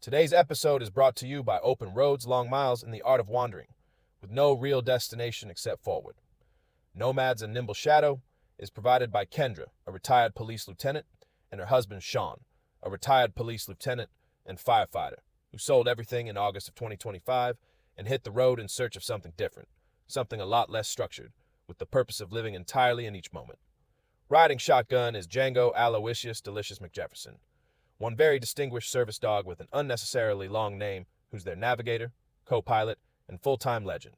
Today's episode is brought to you by Open Roads, Long Miles, and the Art of Wandering, with no real destination except forward. Nomads and Nimble Shadow is provided by Kendra, a retired police lieutenant, and her husband Sean, a retired police lieutenant and firefighter, who sold everything in August of 2025 and hit the road in search of something different, something a lot less structured, with the purpose of living entirely in each moment. Riding shotgun is Django Aloysius Delicious McJefferson, one very distinguished service dog with an unnecessarily long name who's their navigator, co-pilot, and full-time legend.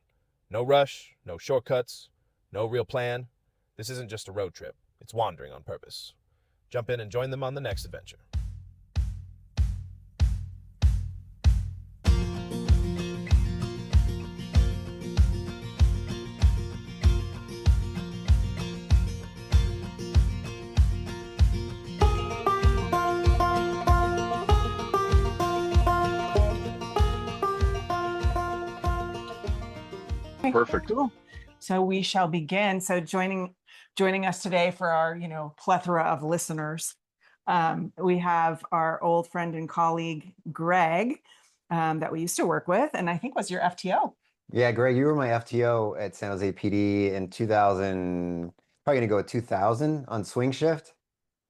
No rush, no shortcuts, no real plan. This isn't just a road trip. It's wandering on purpose. Jump in and join them on the next adventure. Perfect. Cool. So we shall begin. So joining us today for our, plethora of listeners, we have our old friend and colleague, Greg, that we used to work with, and I think was your FTO. Yeah, Greg, you were my FTO at San Jose PD in 2000, probably gonna go with 2000 on swing shift.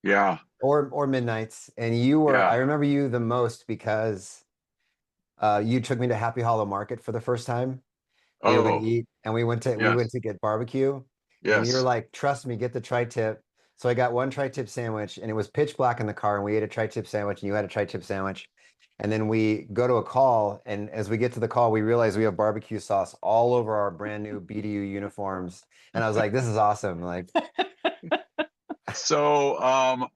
Yeah. Or midnights. And you were, I remember you the most because you took me to Happy Hollow Market for the first time. We were gonna eat, and we went to get barbecue. Yes. And you were like, trust me, get the tri-tip. So I got one tri-tip sandwich, and it was pitch black in the car, and we ate a tri-tip sandwich, and you had a tri-tip sandwich. And then we go to a call, and as we get to the call, we realize we have barbecue sauce all over our brand new BDU uniforms. And I was like, this is awesome. Like, so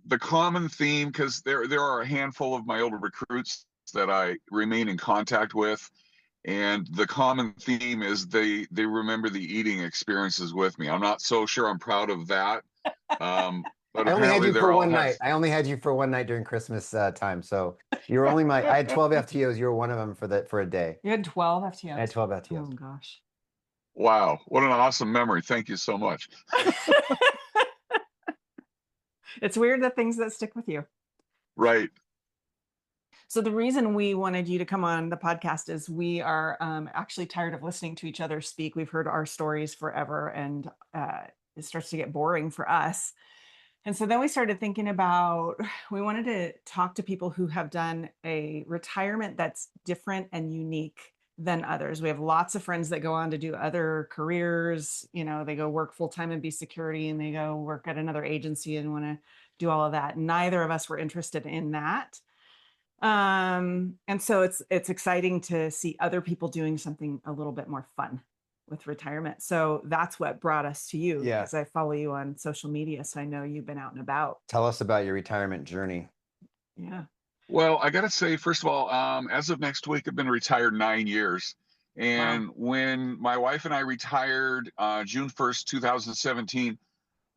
the common theme, because there are a handful of my older recruits that I remain in contact with. And the common theme is they remember the eating experiences with me. I'm not so sure I'm proud of that. But I only had you for one night. I only had you for one night during Christmas time. So you were only I had 12 FTOs. You were one of them for a day. You had 12 FTOs? I had 12 FTOs. Oh, gosh. Wow. What an awesome memory. Thank you so much. It's weird, the things that stick with you. Right. So the reason we wanted you to come on the podcast is we are actually tired of listening to each other speak. We've heard our stories forever, and it starts to get boring for us. And so then we started thinking about, we wanted to talk to people who have done a retirement that's different and unique than others. We have lots of friends that go on to do other careers. They go work full-time and be security, and they go work at another agency and want to do all of that. Neither of us were interested in that. And so it's exciting to see other people doing something a little bit more fun with retirement. So that's what brought us to you. Yeah. Because I follow you on social media, so I know you've been out and about. Tell us about your retirement journey. Yeah. Well, I got to say, first of all, as of next week, I've been retired 9 years. And when my wife and I retired June 1st, 2017,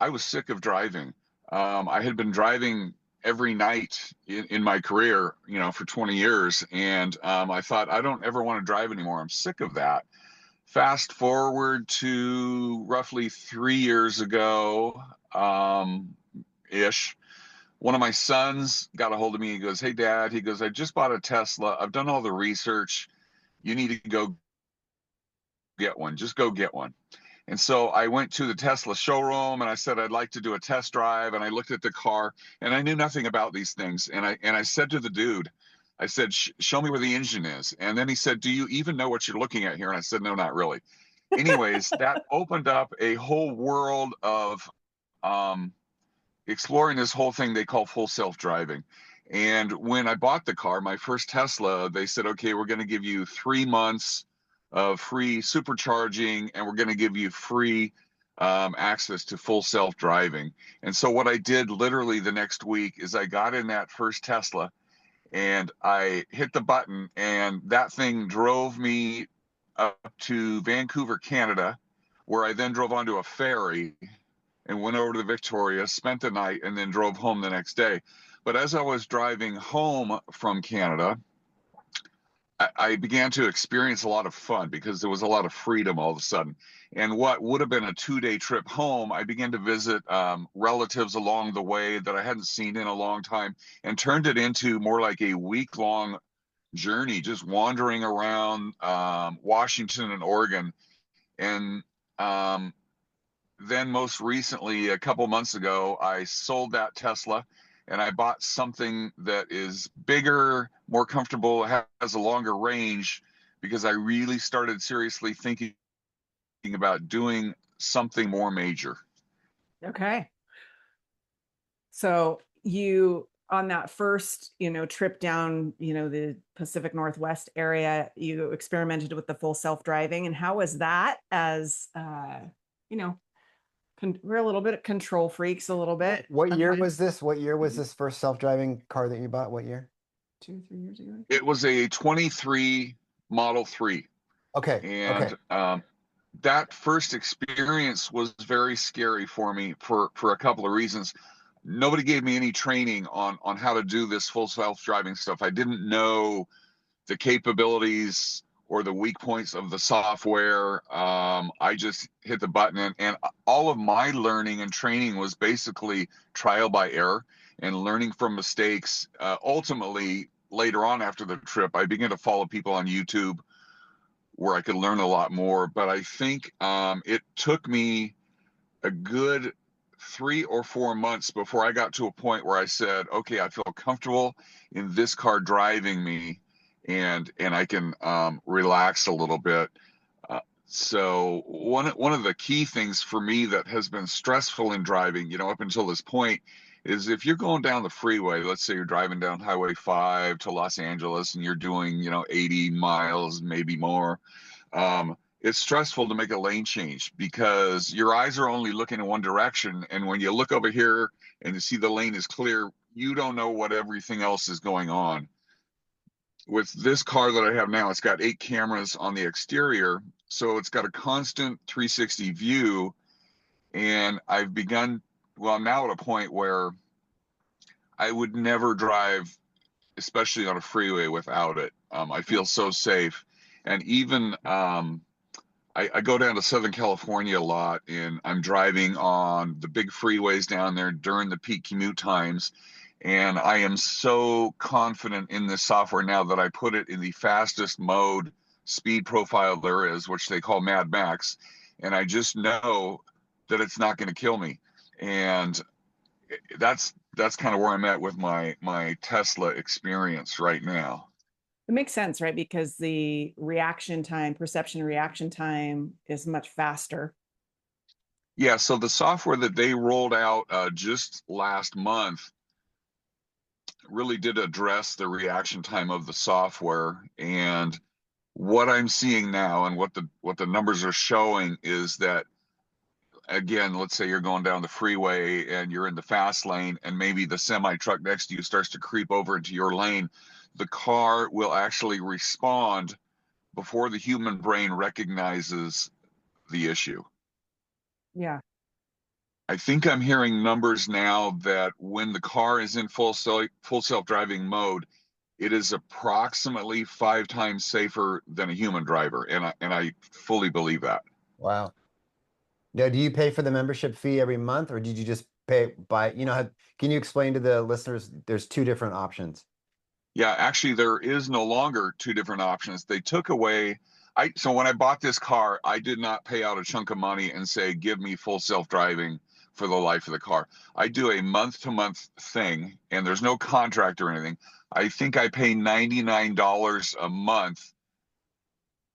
I was sick of driving. I had been driving every night in my career, for 20 years. And I thought, I don't ever want to drive anymore. I'm sick of that. Fast forward to roughly 3 years ago, ish. One of my sons got a hold of me. He goes, "Hey, Dad," he goes, "I just bought a Tesla. I've done all the research. You need to go get one. Just go get one." And so I went to the Tesla showroom and I said, "I'd like to do a test drive." And I looked at the car, and I knew nothing about these things. And I said to the dude, I said, "Show me where the engine is." And then he said, "Do you even know what you're looking at here?" And I said, "No, not really." Anyways, that opened up a whole world of exploring this whole thing they call full self-driving. And when I bought the car, my first Tesla, they said, "Okay, we're going to give you 3 months of free supercharging, and we're going to give you free access to full self-driving." And so what I did literally the next week is I got in that first Tesla and I hit the button, and that thing drove me up to Vancouver, Canada, where I then drove onto a ferry and went over to the Victoria, spent the night, and then drove home the next day. But as I was driving home from Canada, I began to experience a lot of fun because there was a lot of freedom all of a sudden. And what would have been a 2-day trip home, I began to visit relatives along the way that I hadn't seen in a long time, and turned it into more like a week-long journey, just wandering around Washington and Oregon. And then most recently, a couple months ago, I sold that Tesla and I bought something that is bigger, more comfortable, has a longer range, because I really started seriously thinking about doing something more major. Okay. So you, on that first, trip down, the Pacific Northwest area, you experimented with the full self-driving. And how was that as, we're a little bit of control freaks, a little bit. What year was this? What year was this first self-driving car that you bought? What year? 2-3 years ago. It was a 23 Model 3. Okay. And okay. That first experience was very scary for me for a couple of reasons. Nobody gave me any training on how to do this full self-driving stuff. I didn't know the capabilities or the weak points of the software. I just hit the button, and all of my learning and training was basically trial by error and learning from mistakes. Ultimately, later on after the trip, I began to follow people on YouTube where I could learn a lot more. But I think it took me a good 3 or 4 months before I got to a point where I said, okay, I feel comfortable in this car driving me, and I can relax a little bit. So one of the key things for me that has been stressful in driving, up until this point, is if you're going down the freeway, let's say you're driving down Highway 5 to Los Angeles and you're doing, 80 miles, maybe more. It's stressful to make a lane change because your eyes are only looking in one direction. And when you look over here and you see the lane is clear, you don't know what everything else is going on. With this car that I have now, it's got 8 cameras on the exterior. So it's got a constant 360 view. And I've begun, well, I'm now at a point where I would never drive, especially on a freeway, without it. I feel so safe. And even I go down to Southern California a lot, and I'm driving on the big freeways down there during the peak commute times. And I am so confident in this software now that I put it in the fastest mode speed profile there is, which they call Mad Max. And I just know that it's not going to kill me. And that's kind of where I'm at with my Tesla experience right now. It makes sense, right? Because the perception reaction time is much faster. Yeah, so the software that they rolled out just last month really did address the reaction time of the software. And what I'm seeing now and what the numbers are showing is that, again, let's say you're going down the freeway and you're in the fast lane and maybe the semi truck next to you starts to creep over into your lane, the car will actually respond before the human brain recognizes the issue. Yeah. I think I'm hearing numbers now that when the car is in full self-driving mode, it is approximately 5 times safer than a human driver, and I fully believe that. Wow. Now, do you pay for the membership fee every month, or did you just pay by, can you explain to the listeners, there's 2 different options? Yeah, actually, there is no longer 2 different options. They took away, so when I bought this car, I did not pay out a chunk of money and say, give me full self-driving for the life of the car. I do a month-to-month thing, and there's no contract or anything. I think I pay $99 a month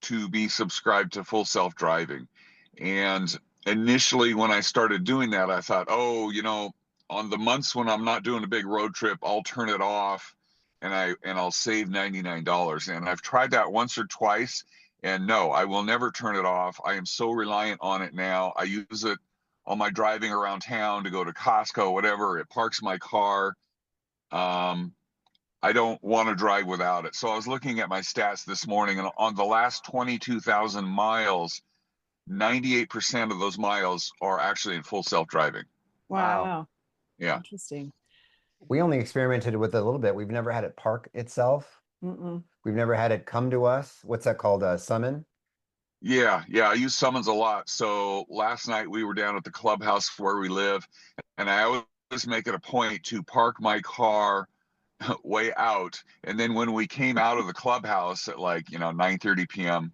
to be subscribed to full self-driving. And initially, when I started doing that, I thought, oh, on the months when I'm not doing a big road trip, I'll turn it off and I'll save $99. And I've tried that once or twice, and no, I will never turn it off. I am so reliant on it now. I use it on my driving around town to go to Costco, whatever. It parks my car. I don't want to drive without it. So I was looking at my stats this morning, and on the last 22,000 miles, 98% of those miles are actually in full self-driving. Wow. Yeah. Interesting. We only experimented with it a little bit. We've never had it park itself. Mm-mm. We've never had it come to us. What's that called? Summon? Yeah, I use summons a lot. So last night we were down at the clubhouse where we live, and I always make it a point to park my car way out. And then when we came out of the clubhouse at 9:30 p.m.,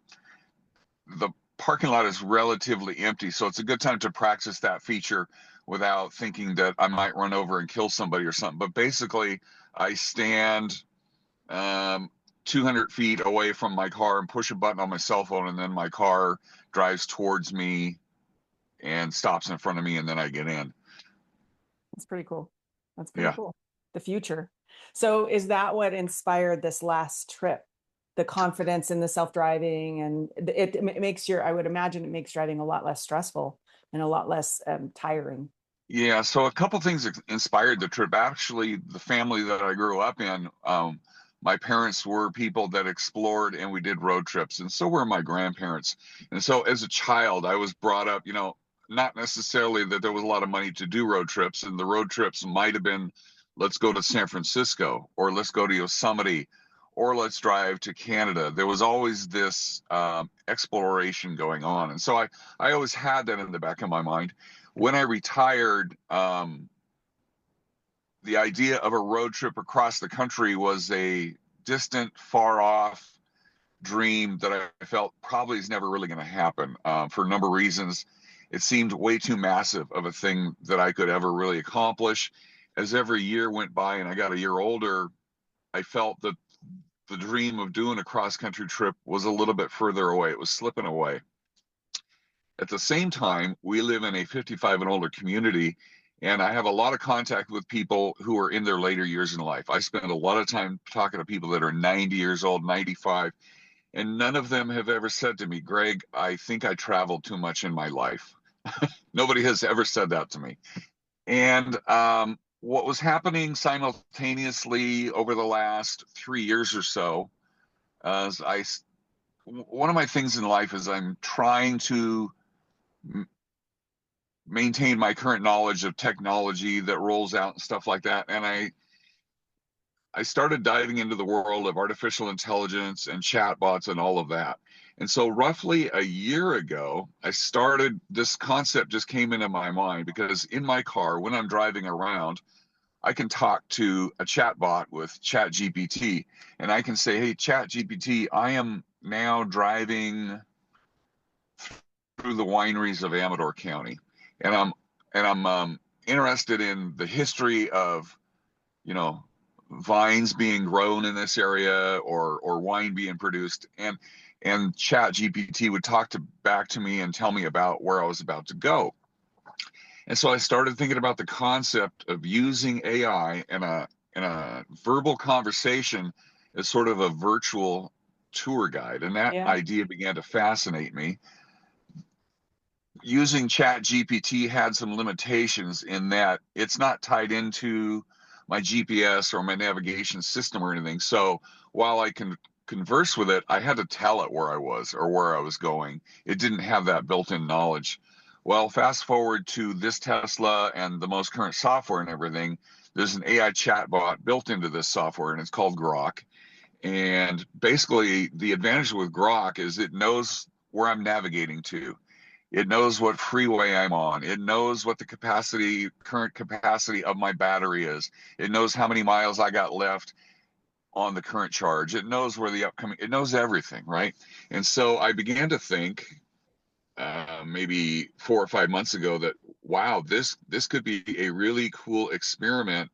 the parking lot is relatively empty. So it's a good time to practice that feature without thinking that I might run over and kill somebody or something. But basically, I stand 200 feet away from my car and push a button on my cell phone, and then my car drives towards me and stops in front of me, and then I get in. That's pretty cool. That's pretty Yeah. cool. The future. So is that what inspired this last trip? The confidence in the self-driving, and it makes I would imagine it makes driving a lot less stressful and a lot less tiring. Yeah, so a couple things inspired the trip. Actually, the family that I grew up in, my parents were people that explored, and we did road trips, and so were my grandparents. And so as a child, I was brought up, not necessarily that there was a lot of money to do road trips, and the road trips might have been, let's go to San Francisco, or let's go to Yosemite, or let's drive to Canada. There was always this exploration going on. And so I always had that in the back of my mind. When I retired, the idea of a road trip across the country was a distant, far off dream that I felt probably is never really going to happen for a number of reasons. It seemed way too massive of a thing that I could ever really accomplish. As every year went by and I got a year older, I felt that the dream of doing a cross country trip was a little bit further away. It was slipping away. At the same time, we live in a 55 and older community, and I have a lot of contact with people who are in their later years in life. I spend a lot of time talking to people that are 90 years old, 95, and none of them have ever said to me, Greg, I think I traveled too much in my life. Nobody has ever said that to me. And what was happening simultaneously over the last 3 years or so, one of my things in life is I'm trying to maintain my current knowledge of technology that rolls out and stuff like that. And I started diving into the world of artificial intelligence and chatbots and all of that. And so roughly a year ago, this concept just came into my mind, because in my car, when I'm driving around, I can talk to a chatbot with ChatGPT, and I can say, hey, ChatGPT, I am now driving through the wineries of Amador County, and I'm interested in the history of vines being grown in this area, or wine being produced, and ChatGPT would back to me and tell me about where I was about to go. And so I started thinking about the concept of using AI in a verbal conversation as sort of a virtual tour guide, and that idea began to fascinate me. Using ChatGPT had some limitations in that it's not tied into my GPS or my navigation system or anything. So while I can converse with it, I had to tell it where I was or where I was going. It didn't have that built-in knowledge. Well, fast forward to this Tesla and the most current software and everything, there's an AI chatbot built into this software, and it's called Grok. And basically, the advantage with Grok is it knows where I'm navigating to. It knows what freeway I'm on. It knows what the current capacity of my battery is. It knows how many miles I got left on the current charge. It knows where it knows everything, right? And so I began to think, maybe 4 or 5 months ago, that wow, this could be a really cool experiment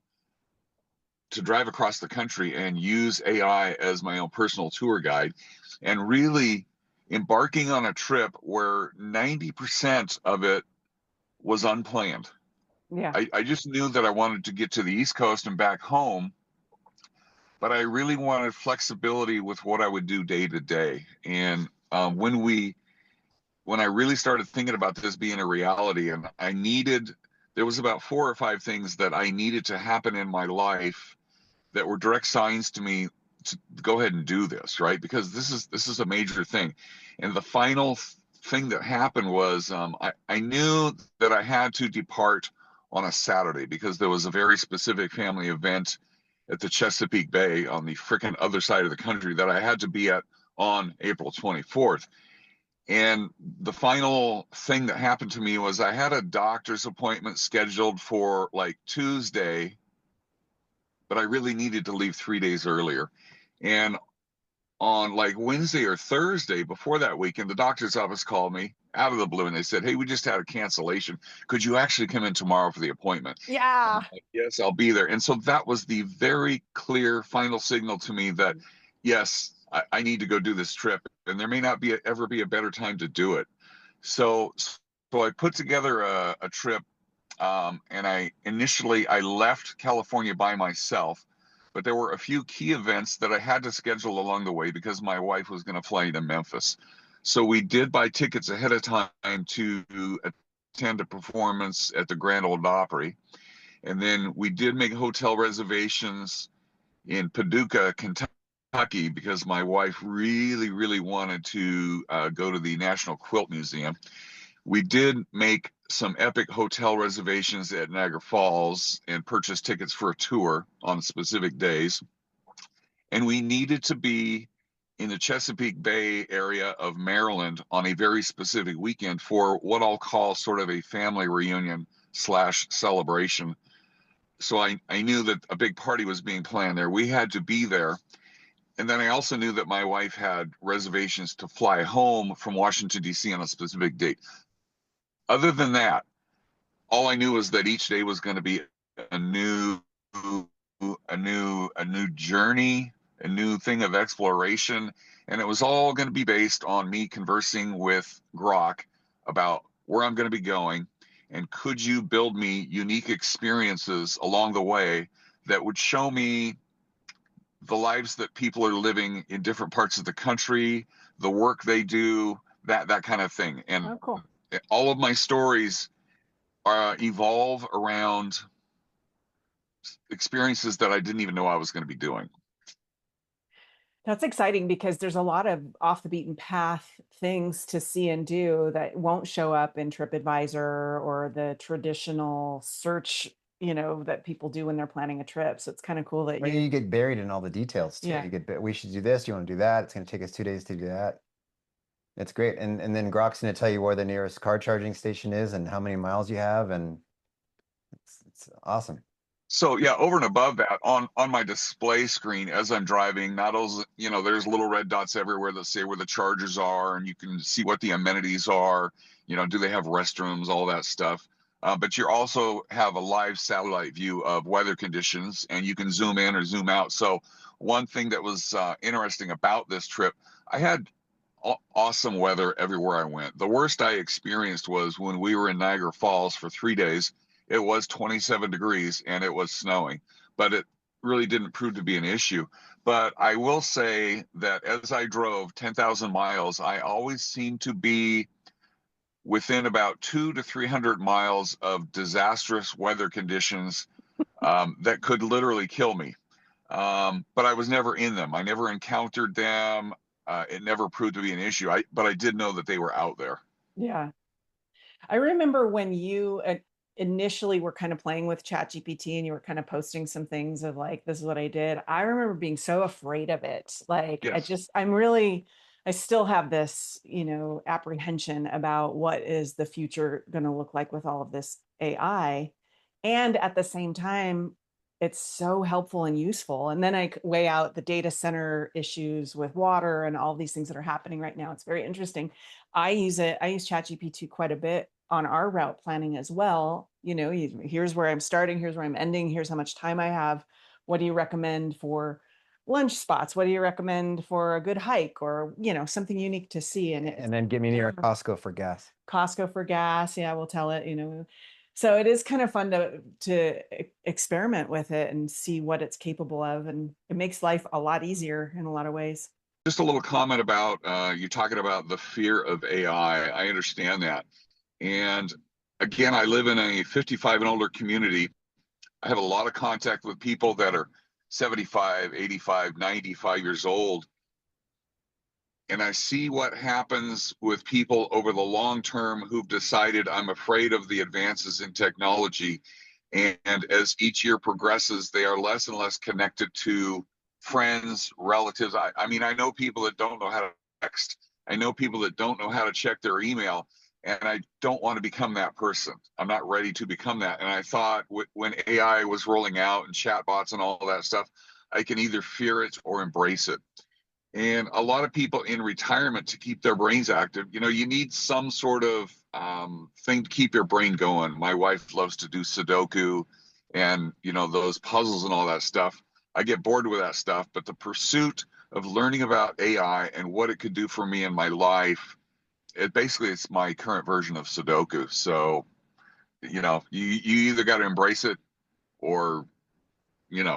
to drive across the country and use AI as my own personal tour guide, and really embarking on a trip where 90% of it was unplanned. Yeah. I just knew that I wanted to get to the East Coast and back home, but I really wanted flexibility with what I would do day to day. And when I really started thinking about this being a reality, and there was about 4 or 5 things that I needed to happen in my life that were direct signs to me to go ahead and do this, right? Because this is a major thing. And the final thing that happened was I knew that I had to depart on a Saturday because there was a very specific family event at the Chesapeake Bay on the frickin' other side of the country that I had to be at on April 24th. And the final thing that happened to me was I had a doctor's appointment scheduled for like Tuesday, but I really needed to leave 3 days earlier. And on like Wednesday or Thursday before that weekend, the doctor's office called me out of the blue and they said, "Hey, we just had a cancellation. Could you actually come in tomorrow for the appointment?" And Yeah. I'm like, "Yes, I'll be there." And so that was the very clear final signal to me that, yes, I need to go do this trip. And there may not be ever be a better time to do it. So I put together a trip, and I left California by myself, but there were a few key events that I had to schedule along the way because my wife was going to fly to Memphis. So we did buy tickets ahead of time to attend a performance at the Grand Ole Opry, and then we did make hotel reservations in Paducah, Kentucky, because my wife really wanted to go to the National Quilt Museum. We did make some epic hotel reservations at Niagara Falls and purchase tickets for a tour on specific days. And we needed to be in the Chesapeake Bay area of Maryland on a very specific weekend for what I'll call sort of a family reunion / celebration. So I knew that a big party was being planned there. We had to be there. And then I also knew that my wife had reservations to fly home from Washington, D.C. on a specific date. Other than that, all I knew was that each day was going to be a new journey, a new thing of exploration, and it was all going to be based on me conversing with Grok about where I'm going to be going, and could you build me unique experiences along the way that would show me the lives that people are living in different parts of the country, the work they do, that kind of thing. And Oh, cool. all of my stories evolve around experiences that I didn't even know I was going to be doing. That's exciting because there's a lot of off the beaten path things to see and do that won't show up in TripAdvisor or the traditional search, that people do when they're planning a trip. So it's kind of cool that You get buried in all the details too. Yeah. You get, we should do this. You want to do that? It's going to take us 2 days to do that. It's great. And then Grok's going to tell you where the nearest car charging station is and how many miles you have. And it's awesome. So yeah, over and above that, on my display screen as I'm driving, not only, there's little red dots everywhere that say where the chargers are, and you can see what the amenities are. Do they have restrooms, all that stuff. But you also have a live satellite view of weather conditions, and you can zoom in or zoom out. So one thing that was interesting about this trip, I had awesome weather everywhere I went. The worst I experienced was when we were in Niagara Falls for 3 days. It was 27 degrees and it was snowing, but it really didn't prove to be an issue. But I will say that as I drove 10,000 miles, I always seemed to be within about 200 to 300 miles of disastrous weather conditions that could literally kill me. But I was never in them. I never encountered them. It never proved to be an issue. But I did know that they were out there. Yeah. I remember when you initially were kind of playing with ChatGPT and you were kind of posting some things of like, this is what I did. I remember being so afraid of it. Like, Yes. I still have this, apprehension about what is the future going to look like with all of this AI. And at the same time, it's so helpful and useful. And then I weigh out the data center issues with water and all these things that are happening right now. It's very interesting. I use ChatGPT quite a bit on our route planning as well. Here's where I'm starting, here's where I'm ending, here's how much time I have. What do you recommend for lunch spots? What do you recommend for a good hike or, something unique to see? And then get me near a Costco for gas. Costco for gas. Yeah, we'll tell it, So it is kind of fun to experiment with it and see what it's capable of. And it makes life a lot easier in a lot of ways. Just a little comment about you talking about the fear of AI. I understand that. And again, I live in a 55 and older community. I have a lot of contact with people that are 75, 85, 95 years old. And I see what happens with people over the long term who've decided, I'm afraid of the advances in technology. And as each year progresses, they are less and less connected to friends, relatives. I mean, I know people that don't know how to text. I know people that don't know how to check their email, and I don't want to become that person. I'm not ready to become that. And I thought when AI was rolling out and chatbots and all that stuff, I can either fear it or embrace it. And a lot of people in retirement, to keep their brains active, you need some sort of thing to keep your brain going. My wife loves to do Sudoku and, those puzzles and all that stuff. I get bored with that stuff, but the pursuit of learning about AI and what it could do for me in my life, it's my current version of Sudoku. So, you either got to embrace it or, Good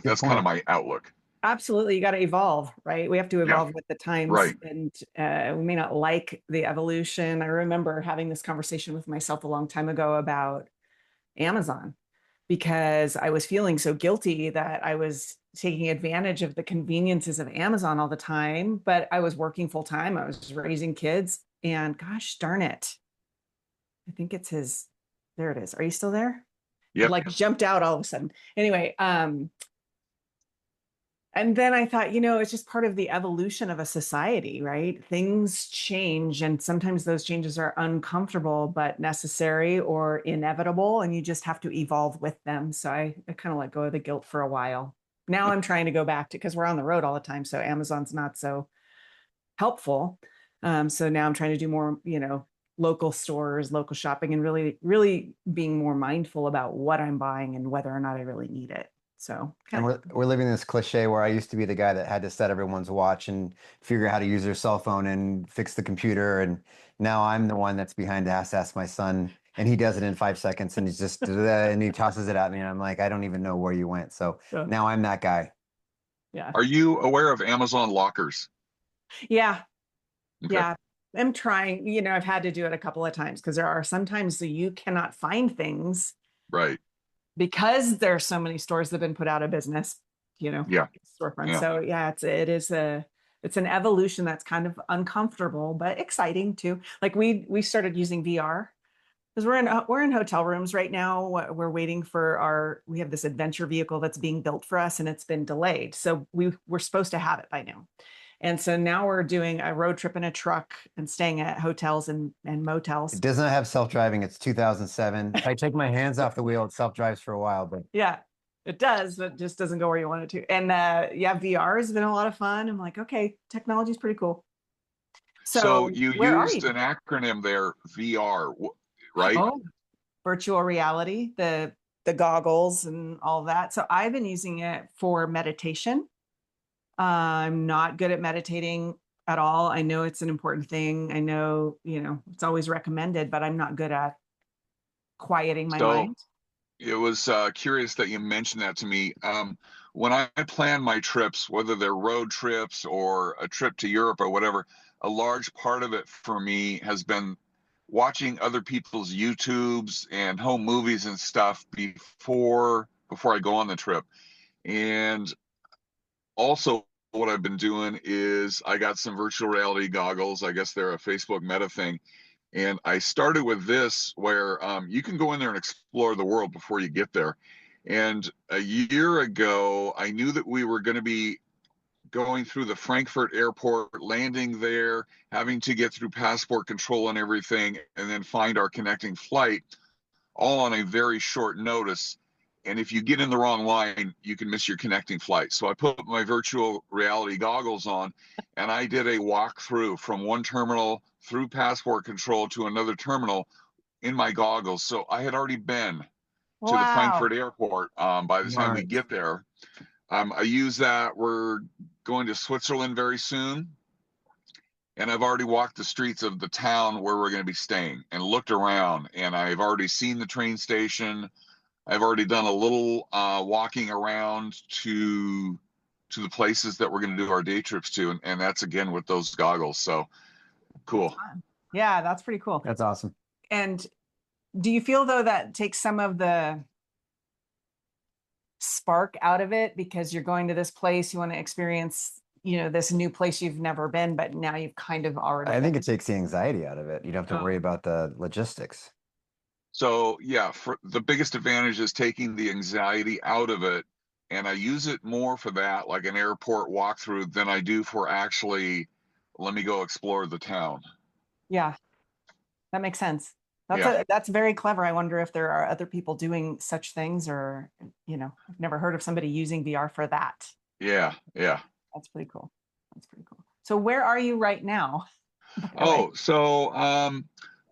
that's kind of point. my outlook. Absolutely. You got to evolve, right? We have to Yeah, evolve with the times, right. and we may not like the evolution. I remember having this conversation with myself a long time ago about Amazon, because I was feeling so guilty that I was taking advantage of the conveniences of Amazon all the time, but I was working full time. I was raising kids, and gosh darn it. I think it's his, there it is. Are you still there? It Yep. like jumped out all of a sudden. Anyway, and then I thought, it's just part of the evolution of a society, right? Things change, and sometimes those changes are uncomfortable, but necessary or inevitable, and you just have to evolve with them. So I kind of let go of the guilt for a while. Now I'm trying to go back to, because we're on the road all the time, so Amazon's not so helpful. So now I'm trying to do more, local stores, local shopping, and really, really being more mindful about what I'm buying and whether or not I really need it. So, And we're living this cliche where I used to be the guy that had to set everyone's watch and figure out how to use their cell phone and fix the computer. And now I'm the one that's behind to have to ask my son, and he does it in 5 seconds, and he's just and he tosses it at me, and I'm like, I don't even know where you went. So now I'm that guy. yeah. Are you aware of Amazon lockers? Yeah. Okay. Yeah. I'm trying, I've had to do it a couple of times, because there are sometimes that you cannot find things Right. because there's so many stores that have been put out of business, Yeah. storefront. Yeah. So yeah, it's an evolution that's kind of uncomfortable, but exciting too. Like we started using VR, because we're in hotel rooms right now. We're waiting for we have this adventure vehicle that's being built for us, and it's been delayed. So we're supposed to have it by now. And so now we're doing a road trip in a truck and staying at hotels and motels. It does not have self-driving. It's 2007. If I take my hands off the wheel, it self-drives for a while, but Yeah, it does, but it just doesn't go where you want it to. And yeah, VR has been a lot of fun. I'm like, okay, technology's pretty cool. So So you where are used you? an acronym there, VR, right? Oh, virtual reality, the goggles and all that. So I've been using it for meditation. I'm not good at meditating at all. I know it's an important thing. I know, it's always recommended, but I'm not good at quieting my So mind. it was curious that you mentioned that to me. When I plan my trips, whether they're road trips or a trip to Europe or whatever, a large part of it for me has been watching other people's YouTubes and home movies and stuff before I go on the trip. And also, what I've been doing is I got some virtual reality goggles. I guess they're a Facebook Meta thing. And I started with this where you can go in there and explore the world before you get there. And a year ago, I knew that we were going to be going through the Frankfurt airport, landing there, having to get through passport control and everything, and then find our connecting flight, all on a very short notice. And if you get in the wrong line, you can miss your connecting flight. So I put my virtual reality goggles on, and I did a walkthrough from one terminal through passport control to another terminal in my goggles. So I had already been to the Wow. Frankfurt airport by the time we smart. get there. I use that. We're going to Switzerland very soon. And I've already walked the streets of the town where we're going to be staying and looked around. And I've already seen the train station. I've already done a little walking around to the places that we're going to do our day trips to, and that's again with those goggles. So cool. Yeah, that's pretty cool. That's awesome. And do you feel though that takes some of the spark out of it, because you're going to this place, you want to experience, this new place you've never been, but now you've kind of already I think been. it takes the anxiety out of it. You don't have to Oh, worry about the logistics. So yeah, for the biggest advantage is taking the anxiety out of it. And I use it more for that, like an airport walkthrough, than I do for actually, let me go explore the town. Yeah, that makes sense. Yeah. That's very clever. I wonder if there are other people doing such things, or, I've never heard of somebody using VR for that. Yeah. Yeah. That's pretty cool. That's pretty cool. So where are you right now, by the way? Oh, so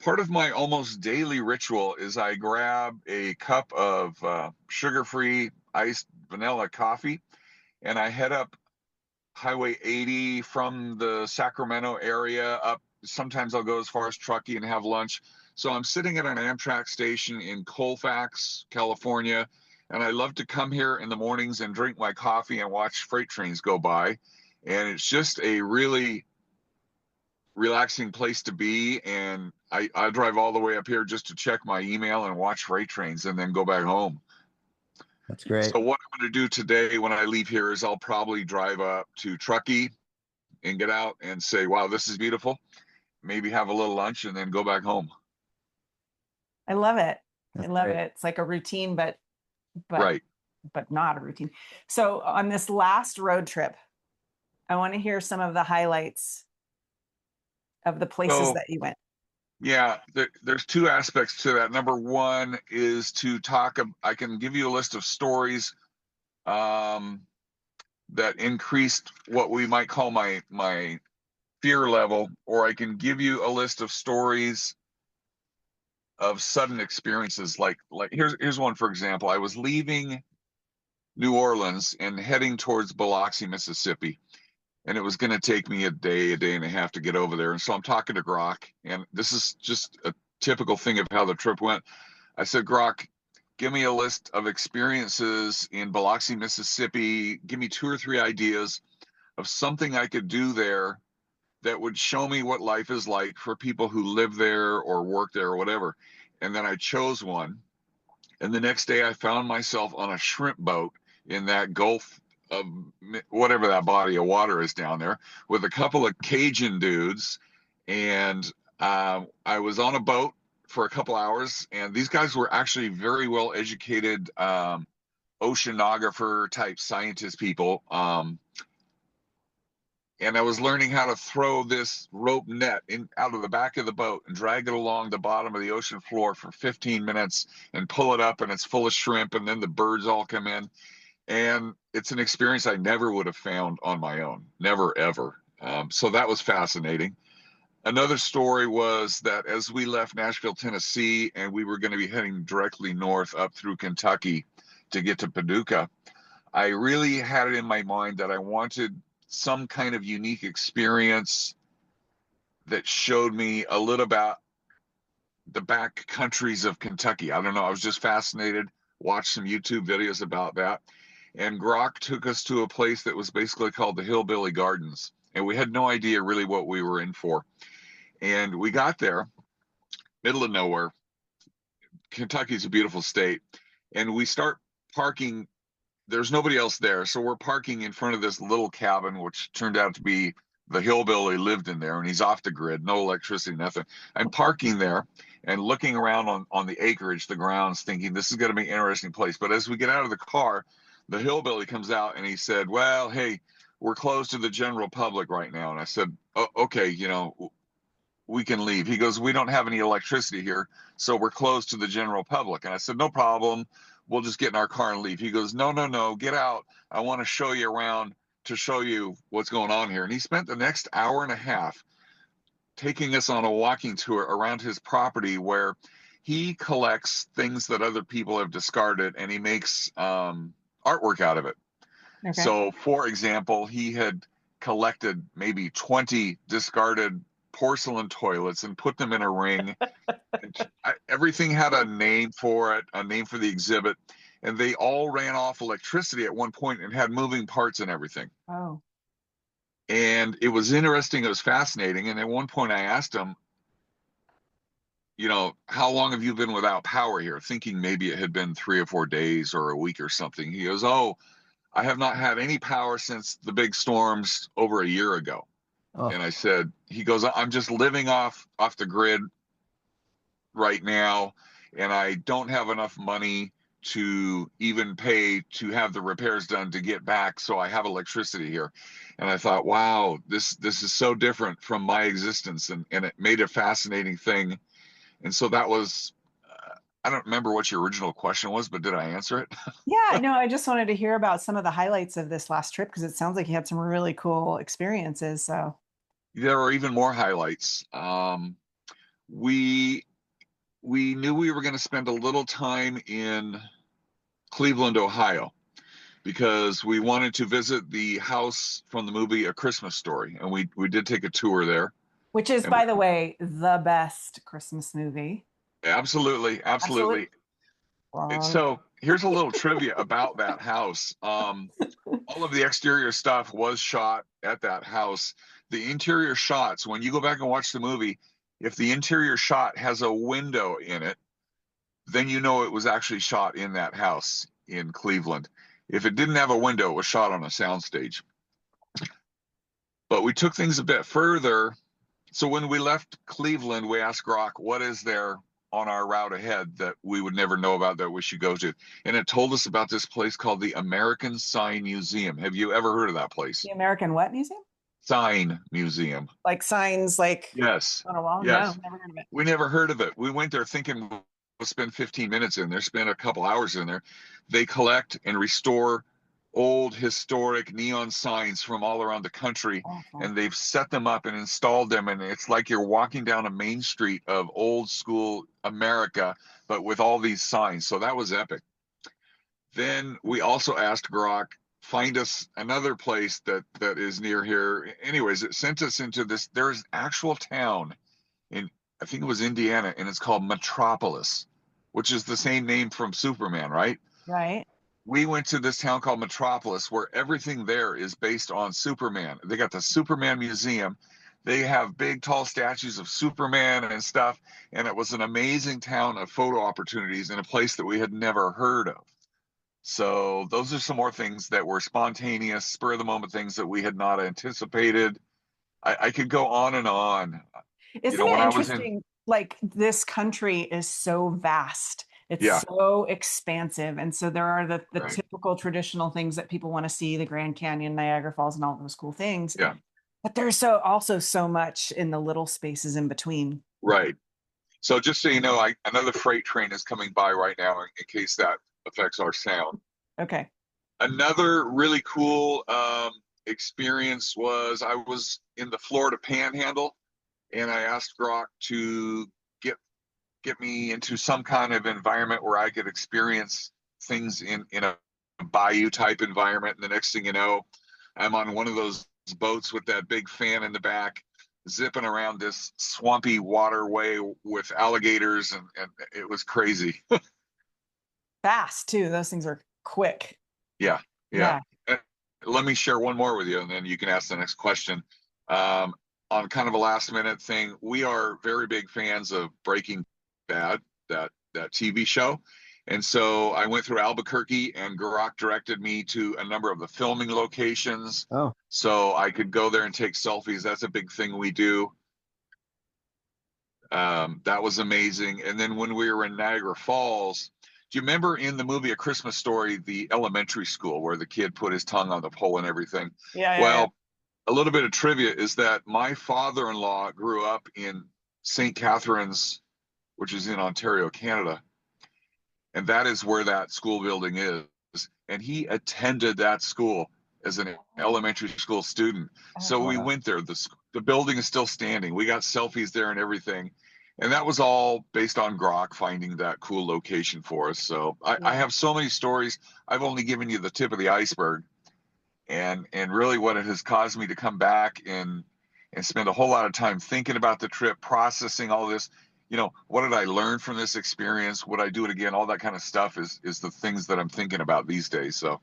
part of my almost daily ritual is I grab a cup of sugar-free iced vanilla coffee, and I head up Highway 80 from the Sacramento area up. Sometimes I'll go as far as Truckee and have lunch. So I'm sitting at an Amtrak station in Colfax, California, and I love to come here in the mornings and drink my coffee and watch freight trains go by. And it's just a really relaxing place to be. And I drive all the way up here just to check my email and watch freight trains and then go back home. That's great. So what I'm going to do today when I leave here is I'll probably drive up to Truckee and get out and say, wow, this is beautiful. Maybe have a little lunch and then go back home. I love it. That's I love great. it. It's like a routine, but Right. but not a routine. So on this last road trip, I want to hear some of the highlights of the places So that you went. yeah, there's two aspects to that. Number one is to talk. I can give you a list of stories that increased what we might call my fear level, or I can give you a list of stories of sudden experiences. Like here's one, for example. I was leaving New Orleans and heading towards Biloxi, Mississippi, and it was going to take me a day and a half to get over there. And so I'm talking to Grok, and this is just a typical thing of how the trip went. I said, Grok, give me a list of experiences in Biloxi, Mississippi. Give me 2 or 3 ideas of something I could do there that would show me what life is like for people who live there or work there or whatever. And then I chose one. And the next day I found myself on a shrimp boat in that Gulf of whatever that body of water is down there with a couple of Cajun dudes. And I was on a boat for a couple hours, and these guys were actually very well educated oceanographer type scientist people. And I was learning how to throw this rope net out of the back of the boat and drag it along the bottom of the ocean floor for 15 minutes and pull it up, and it's full of shrimp, and then the birds all come in. And it's an experience I never would have found on my own, never, ever. So that was fascinating. Another story was that as we left Nashville, Tennessee, and we were going to be heading directly north up through Kentucky to get to Paducah, I really had it in my mind that I wanted some kind of unique experience that showed me a little about the back countries of Kentucky. I don't know. I was just fascinated, watched some YouTube videos about that. And Grok took us to a place that was basically called the Hillbilly Gardens. And we had no idea really what we were in for. And we got there, middle of nowhere. Kentucky's a beautiful state. And we start parking. There's nobody else there. So we're parking in front of this little cabin, which turned out to be the hillbilly lived in there, and he's off the grid, no electricity, nothing. I'm parking there and looking around on the acreage, the grounds, thinking this is going to be an interesting place. But as we get out of the car, the hillbilly comes out and he said, well, hey, we're closed to the general public right now. And I said, oh, okay, we can leave. He goes, we don't have any electricity here, so we're closed to the general public. And I said, no problem. We'll just get in our car and leave. He goes, no, get out. I want to show you around to show you what's going on here. And he spent the next hour and a half taking us on a walking tour around his property where he collects things that other people have discarded, and he makes artwork out of it. Okay. So, for example, he had collected maybe 20 discarded porcelain toilets and put them in a ring. Everything had a name for it, a name for the exhibit, and they all ran off electricity at one point and had moving parts and everything. Oh. And it was interesting. It was fascinating. And at one point I asked him, how long have you been without power here? Thinking maybe it had been 3 or 4 days or a week or something. He goes, oh, I have not had any power since the big storms over a year ago. Oh. And I said, he goes, I'm just living off the grid right now. and I don't have enough money to even pay to have the repairs done to get back, so I have electricity here. And I thought, wow, this is so different from my existence, and it made a fascinating thing. And so that was, I don't remember what your original question was, but did I answer it? Yeah, no, I just wanted to hear about some of the highlights of this last trip because it sounds like you had some really cool experiences. So, There are even more highlights. We we knew we were going to spend a little time in Cleveland, Ohio, because we wanted to visit the house from the movie A Christmas Story, and we did take a tour there. which is, And by the way, the best Christmas movie. absolutely, Absolutely absolutely. wrong. So here's a little trivia about that house. All of the exterior stuff was shot at that house. The interior shots, when you go back and watch the movie, if the interior shot has a window in it, then you know it was actually shot in that house in Cleveland. If it didn't have a window, it was shot on a soundstage. But we took things a bit further. So when we left Cleveland, we asked Grok, what is there on our route ahead that we would never know about that we should go to? And it told us about this place called the American Sign Museum. Have you ever heard of that place? The American what museum? Sign Museum. Like signs, like Yes. on a wall? Yes. No, never heard of it. We never heard of it. We went there thinking we'll spend 15 minutes in there, spend a couple hours in there. They collect and restore old historic neon signs from all around the country, Awful. and they've set them up and installed them, and it's like you're walking down a main street of old school America, but with all these signs. So that was epic. Then we also asked Grok, find us another place that is near here. Anyways, it sent us into this. There's an actual town in, I think it was Indiana, and it's called Metropolis, which is the same name from Superman, right? Right. We went to this town called Metropolis, where everything there is based on Superman. They got the Superman Museum. They have big, tall statues of Superman and stuff. And it was an amazing town of photo opportunities in a place that we had never heard of. So those are some more things that were spontaneous, spur of the moment things that we had not anticipated. I could go on and on. Isn't When it I was in, interesting? Like this country is so vast. It's yeah, so expansive. And so there are the right, typical traditional things that people want to see, the Grand Canyon, Niagara Falls, and all those cool things. yeah, But there's also so much in the little spaces in between. right. So just so you know, another freight train is coming by right now in case that affects our sound. Okay. Another really cool experience was I was in the Florida Panhandle, and I asked Grok to get me into some kind of environment where I could experience things in a bayou type environment. And the next thing you know, I'm on one of those boats with that big fan in the back, zipping around this swampy waterway with alligators, and it was crazy. Fast too. Those things are quick. Yeah, Yeah. yeah. Let me share one more with you, and then you can ask the next question. On kind of a last minute thing, we are very big fans of Breaking Bad, that TV show. And so I went through Albuquerque, and Grok directed me to a number of the filming locations. Oh, So I could go there and take selfies. That's a big thing we do. That was amazing. And then when we were in Niagara Falls, do you remember in the movie A Christmas Story, the elementary school where the kid put his tongue on the pole and everything? Yeah. Well, a little bit of trivia is that my father-in-law grew up in St. Catharines, which is in Ontario, Canada. And that is where that school building is. And he attended that school as an elementary school student. So we wow. went there. The building is still standing. We got selfies there and everything. And that was all based on Grok finding that cool location for us. So I have so many stories. I've only given you the tip of the iceberg. And really what it has caused me to come back and spend a whole lot of time thinking about the trip, processing all this. What did I learn from this experience? Would I do it again? All that kind of stuff is the things that I'm thinking about these days. So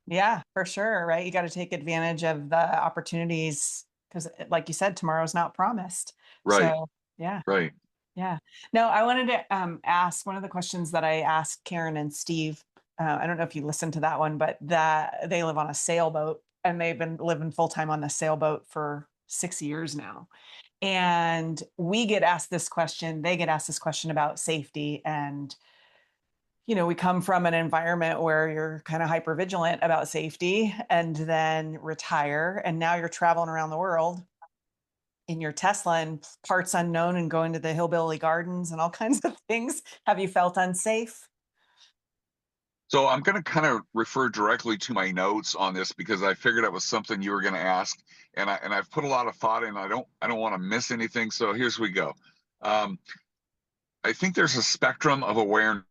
Yeah, for sure. Right. You got to take advantage of the opportunities because, like you said, tomorrow's not promised. right, So, yeah. right. Yeah. No, I wanted to ask one of the questions that I asked Karen and Steve. I don't know if you listened to that one, but that they live on a sailboat and they've been living full time on the sailboat for 6 years now. And we get asked this question, they get asked this question about safety. And, we come from an environment where you're kind of hyper vigilant about safety and then retire. And now you're traveling around the world in your Tesla and parts unknown and going to the hillbilly gardens and all kinds of things. Have you felt unsafe? So I'm going to kind of refer directly to my notes on this because I figured it was something you were going to ask, and I've put a lot of thought in. I don't want to miss anything. So here's we go. I think there's a spectrum of awareness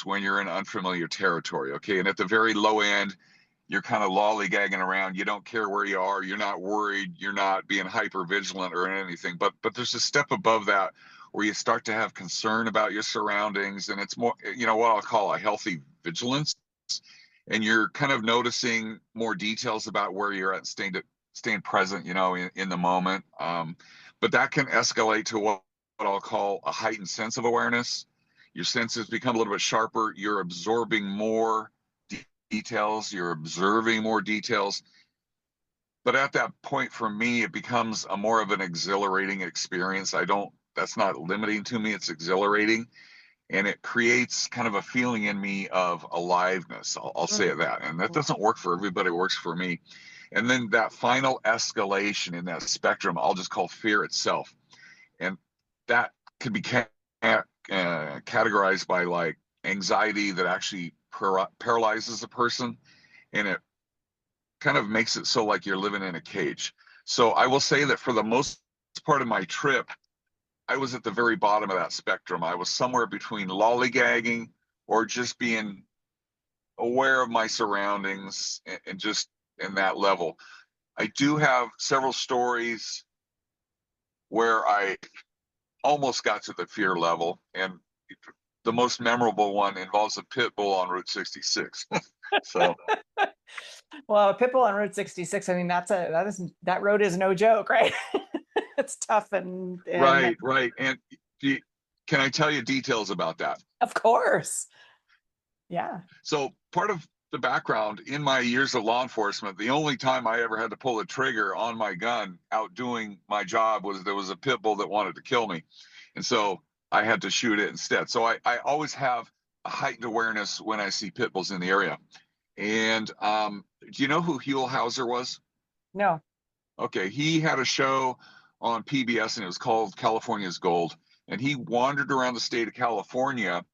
when you're in unfamiliar territory. Okay, and at the very low end, you're kind of lollygagging around. You don't care where you are. You're not worried. You're not being hyper vigilant or anything. But there's a step above that where you start to have concern about your surroundings, and it's more, what I'll call a healthy vigilance, and you're kind of noticing more details about where you're at, staying present, in the moment. But that can escalate to what I'll call a heightened sense of awareness. Your senses become a little bit sharper. You're absorbing more details. You're observing more details. But at that point, for me, it becomes a more of an exhilarating experience. That's not limiting to me. It's exhilarating. And it creates kind of a feeling in me of aliveness. I'll say it that. And that doesn't work for everybody. It works for me. And then that final escalation in that spectrum, I'll just call fear itself. And that could be categorized by like anxiety that actually paralyzes a person. And it kind of makes it so like you're living in a cage. So I will say that for the most part of my trip, I was at the very bottom of that spectrum. I was somewhere between lollygagging or just being aware of my surroundings and just in that level. I do have several stories where I almost got to the fear level, and the most memorable one involves a pit bull on Route 66. So, well, a pit bull on Route 66. I mean, that road is no joke, right? It's tough and right. And can I tell you details about that? Of course. Yeah. So part of the background in my years of law enforcement, the only time I ever had to pull a trigger on my gun out doing my job was there was a pit bull that wanted to kill me. And so I had to shoot it instead. So I always have a heightened awareness when I see pit bulls in the area. And do you know who Huell Hauser was? No. Okay. He had a show on PBS and it was called California's Gold. And he wandered around the state of California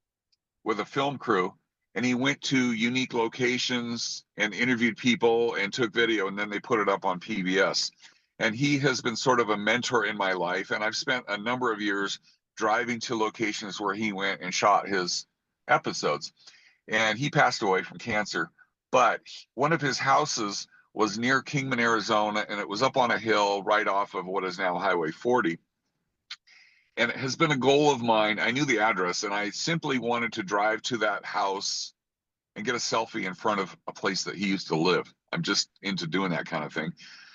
with a film crew, and he went to unique locations and interviewed people and took video, and then they put it up on PBS. And he has been sort of a mentor in my life, and I've spent a number of years driving to locations where he went and shot his episodes. And he passed away from cancer, but one of his houses was near Kingman, Arizona, and it was up on a hill right off of what is now Highway 40. And it has been a goal of mine. I knew the address, and I simply wanted to drive to that house and get a selfie in front of a place that he used to live. I'm just into doing that kind of thing.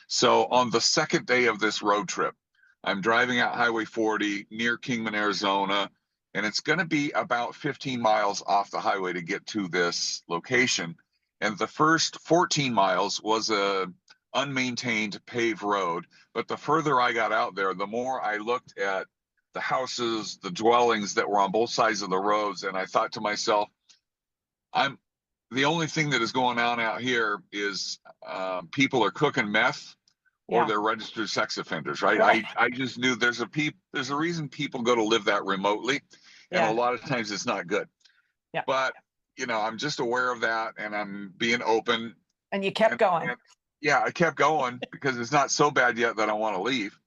So on the second day of this road trip, I'm driving out Highway 40 near Kingman, Arizona, and it's going to be about 15 miles off the highway to get to this location. And the first 14 miles was a unmaintained paved road. But the further I got out there, the more I looked at the houses, the dwellings that were on both sides of the roads. And I thought to myself, the only thing that is going on out here is people are cooking meth or they're registered sex offenders, right? I just knew there's a reason people go to live that remotely. And a lot of times it's not good. Yeah. But, I'm just aware of that, and I'm being open. And you kept going. I kept going because it's not so bad yet that I want to leave.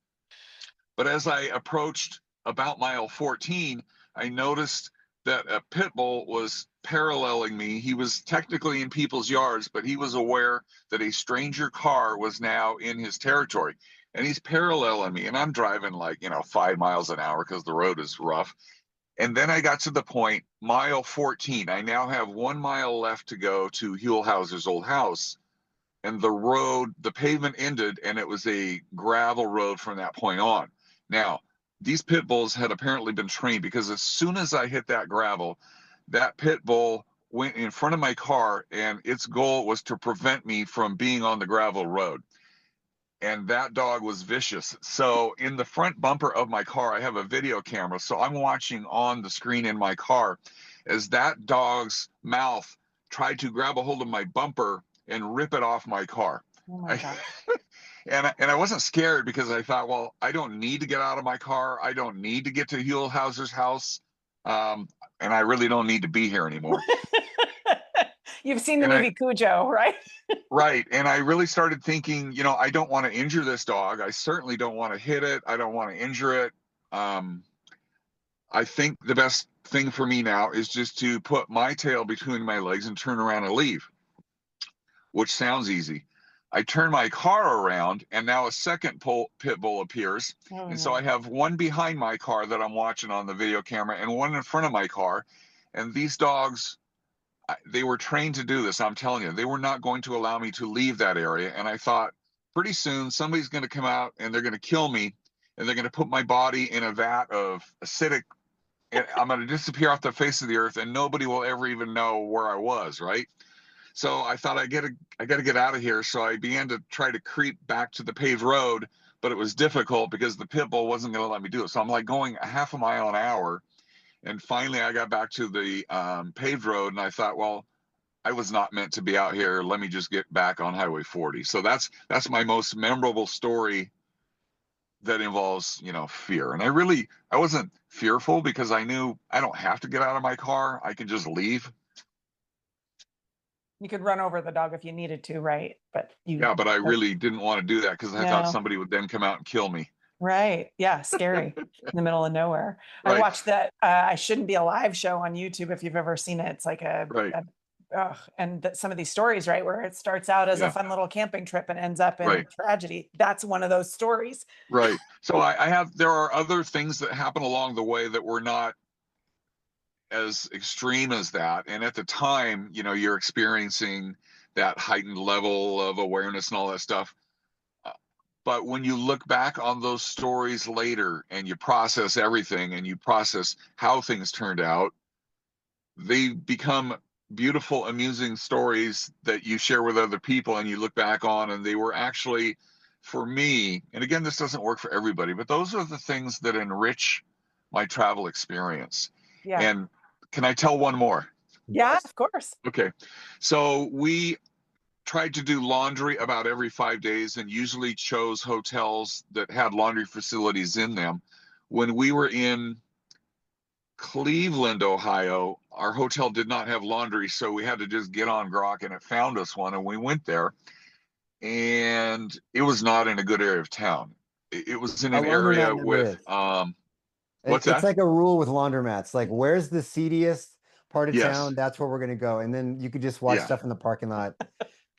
But as I approached about mile 14, I noticed that a pit bull was paralleling me. He was technically in people's yards, but he was aware that a stranger car was now in his territory. And he's paralleling me, and I'm driving 5 miles an hour because the road is rough. And then I got to the point, mile 14. I now have 1 mile left to go to Huell Hauser's old house. And the pavement ended, and it was a gravel road from that point on. Now, these pit bulls had apparently been trained, because as soon as I hit that gravel, that pit bull went in front of my car, and its goal was to prevent me from being on the gravel road. and that dog was vicious. So in the front bumper of my car, I have a video camera. So I'm watching on the screen in my car as that dog's mouth tried to grab a hold of my bumper and rip it off my car. Oh my gosh. And I wasn't scared because I thought, well, I don't need to get out of my car. I don't need to get to Huelhauser's house. And I really don't need to be here anymore. You've seen the And movie Cujo, right? right. And I really started thinking, you know, I don't want to injure this dog. I certainly don't want to hit it. I don't want to injure it. I think the best thing for me now is just to put my tail between my legs and turn around and leave, which sounds easy. I turn my car around and now a second pit bull appears. Oh, And so no. I have one behind my car that I'm watching on the video camera and one in front of my car. And these dogs, they were trained to do this. I'm telling you, they were not going to allow me to leave that area. And I thought pretty soon somebody's going to come out and they're going to kill me and they're going to put my body in a vat of acidic, and I'm going to disappear off the face of the earth and nobody will ever even know where I was, right? So I thought I got to get out of here. So I began to try to creep back to the paved road, but it was difficult because the pit bull wasn't going to let me do it. So I'm like going a half a mile an hour. And finally I got back to the paved road and I thought, well, I was not meant to be out here. Let me just get back on Highway 40. So that's my most memorable story that involves, you know, fear. And I wasn't fearful because I knew I don't have to get out of my car. I can just leave. You could run over the dog if you needed to, right? But Yeah, but I really didn't want to do that because I thought No. somebody would then come out and kill me. Right. Yeah. Scary in the middle of nowhere. I Right. watched that I Shouldn't Be Alive show on YouTube if you've ever seen it. It's like Right. some of these stories, right, where it starts out as a Yeah. fun little camping trip and ends up in Right. tragedy. That's one of those stories. Right. So there are other things that happen along the way that were not as extreme as that. And at the time, you know, you're experiencing that heightened level of awareness and all that stuff. But when you look back on those stories later and you process everything and you process how things turned out, they become beautiful, amusing stories that you share with other people and you look back on, and they were actually, for me, and again, this doesn't work for everybody, but those are the things that enrich my travel experience. Yeah. And can I tell one more? Yeah, of course. Okay. So we tried to do laundry about every 5 days and usually chose hotels that had laundry facilities in them. When we were in Cleveland, Ohio, our hotel did not have laundry, so we had to just get on Grok and it found us one, and we went there. And it was not in a good area of town. It was in A an laundromat area never with is. what's It's that? like a rule with laundromats. Like, where's the seediest part of Yes. town? That's where we're gonna go. And then you could just watch Yeah. stuff in the parking lot.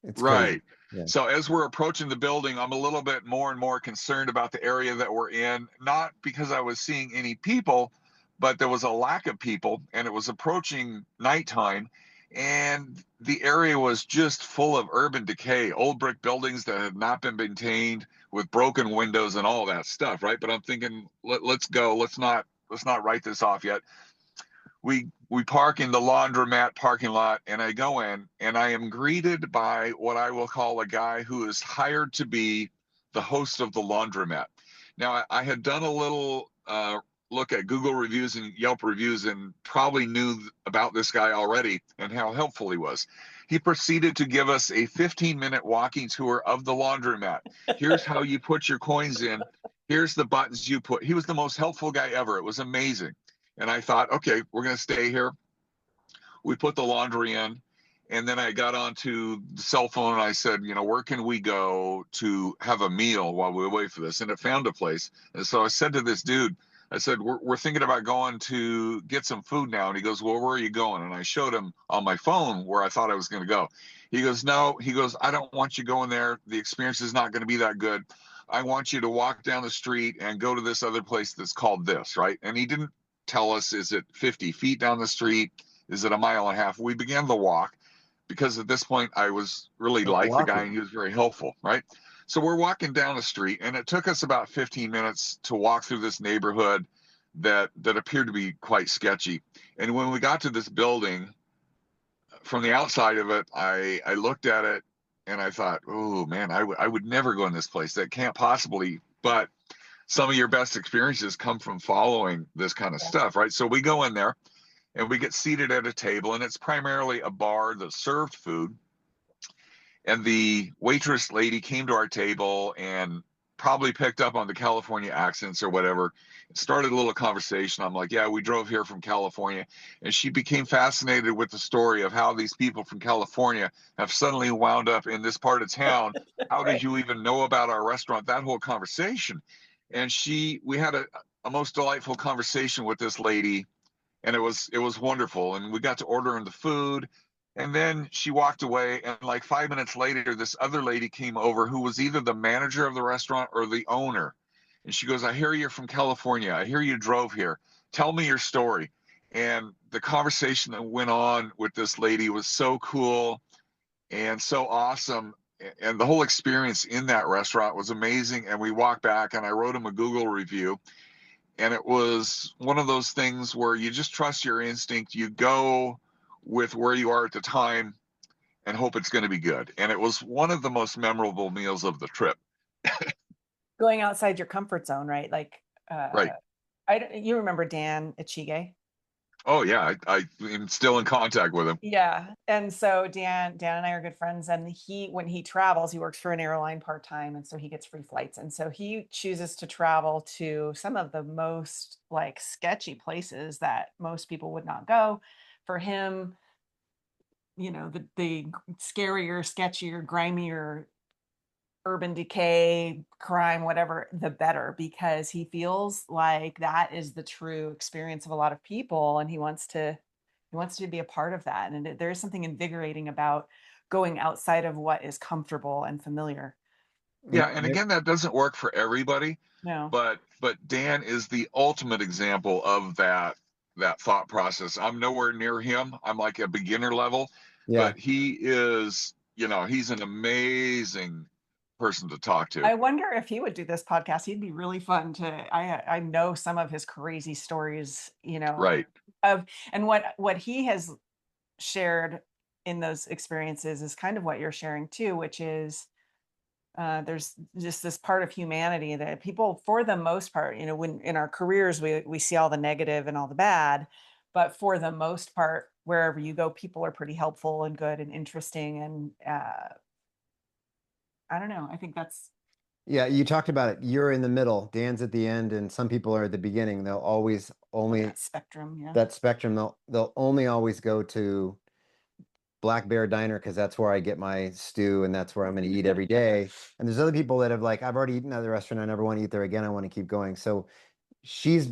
It's Right. crazy. Yeah. So as we're approaching the building, I'm a little bit more and more concerned about the area that we're in, not because I was seeing any people, but there was a lack of people and it was approaching nighttime, and the area was just full of urban decay, old brick buildings that had not been maintained with broken windows and all that stuff, right? But I'm thinking, let's go. Let's not write this off yet. We park in the laundromat parking lot, and I go in and I am greeted by what I will call a guy who is hired to be the host of the laundromat. Now I had done a little look at Google reviews and Yelp reviews and probably knew about this guy already and how helpful he was. He proceeded to give us a 15-minute walking tour of the laundromat. Here's how you put your coins in. Here's the buttons you put. He was the most helpful guy ever. It was amazing. And I thought, okay, we're going to stay here. We put the laundry in. And then I got onto the cell phone and I said, you know, where can we go to have a meal while we wait for this? And it found a place. And so I said to this dude, I said, we're thinking about going to get some food now. And he goes, well, where are you going? And I showed him on my phone where I thought I was going to go. He goes, no, he goes, I don't want you going there. The experience is not going to be that good. I want you to walk down the street and go to this other place that's called this, right? And he didn't tell us, is it 50 feet down the street? Is it a mile and a half? We began the walk because at this point I was really like the guy and he was very helpful, right? So we're walking down the street and it took us about 15 minutes to walk through this neighborhood that appeared to be quite sketchy. And when we got to this building, from the outside of it, I looked at it and I thought, oh man, I would never go in this place. That can't possibly. But some of your best experiences come from following this kind of stuff, right? So we go in there and we get seated at a table, and it's primarily a bar that served food. And the waitress lady came to our table and probably picked up on the California accents or whatever. Started a little conversation. I'm like, yeah, we drove here from California. And she became fascinated with the story of how these people from California have suddenly wound up in this part of town. How did Right. you even know about our restaurant? That whole conversation. And we had a most delightful conversation with this lady, and it was wonderful. And we got to order in the food, and then she walked away, and like 5 minutes later this other lady came over who was either the manager of the restaurant or the owner, and she goes, I hear you're from California, I hear you drove here, tell me your story. And the conversation that went on with this lady was so cool and so awesome, and the whole experience in that restaurant was amazing. And we walked back and I wrote him a Google review, and it was one of those things where you just trust your instinct. You go with where you are at the time and hope it's going to be good. And it was one of the most memorable meals of the trip. Going outside your comfort zone, right? Like, Right. you remember Dan Ichige? Oh yeah, I am still in contact with him. Yeah. And so Dan and I are good friends, and when he travels, he works for an airline part-time, and so he gets free flights. And so he chooses to travel to some of the most like sketchy places that most people would not go. For him, the scarier, sketchier, grimier, urban decay, crime, whatever, the better, because he feels like that is the true experience of a lot of people, and he wants to be a part of that. And there is something invigorating about going outside of what is comfortable and familiar. Yeah, and again, that doesn't work for everybody, No. but Dan is the ultimate example of that thought process. I'm nowhere near him. I'm like a beginner level, Yeah. but he is, he's an amazing person to talk to. I wonder if he would do this podcast. He'd be really fun to. I know some of his crazy stories, Right. of and what he has shared in those experiences is kind of what you're sharing too, which is there's just this part of humanity that people, for the most part, when in our careers we see all the negative and all the bad, but for the most part, wherever you go, people are pretty helpful and good and interesting. And I don't know. I think that's Yeah, you talked about it. You're in the middle. Dan's at the end, and some people are at the beginning. They'll always only that spectrum. Yeah. that spectrum. They'll only always go to Black Bear Diner because that's where I get my stew and that's where I'm going to eat every day. And there's other people that have like, I've already eaten at the restaurant. I never want to eat there again. I want to keep going. So she's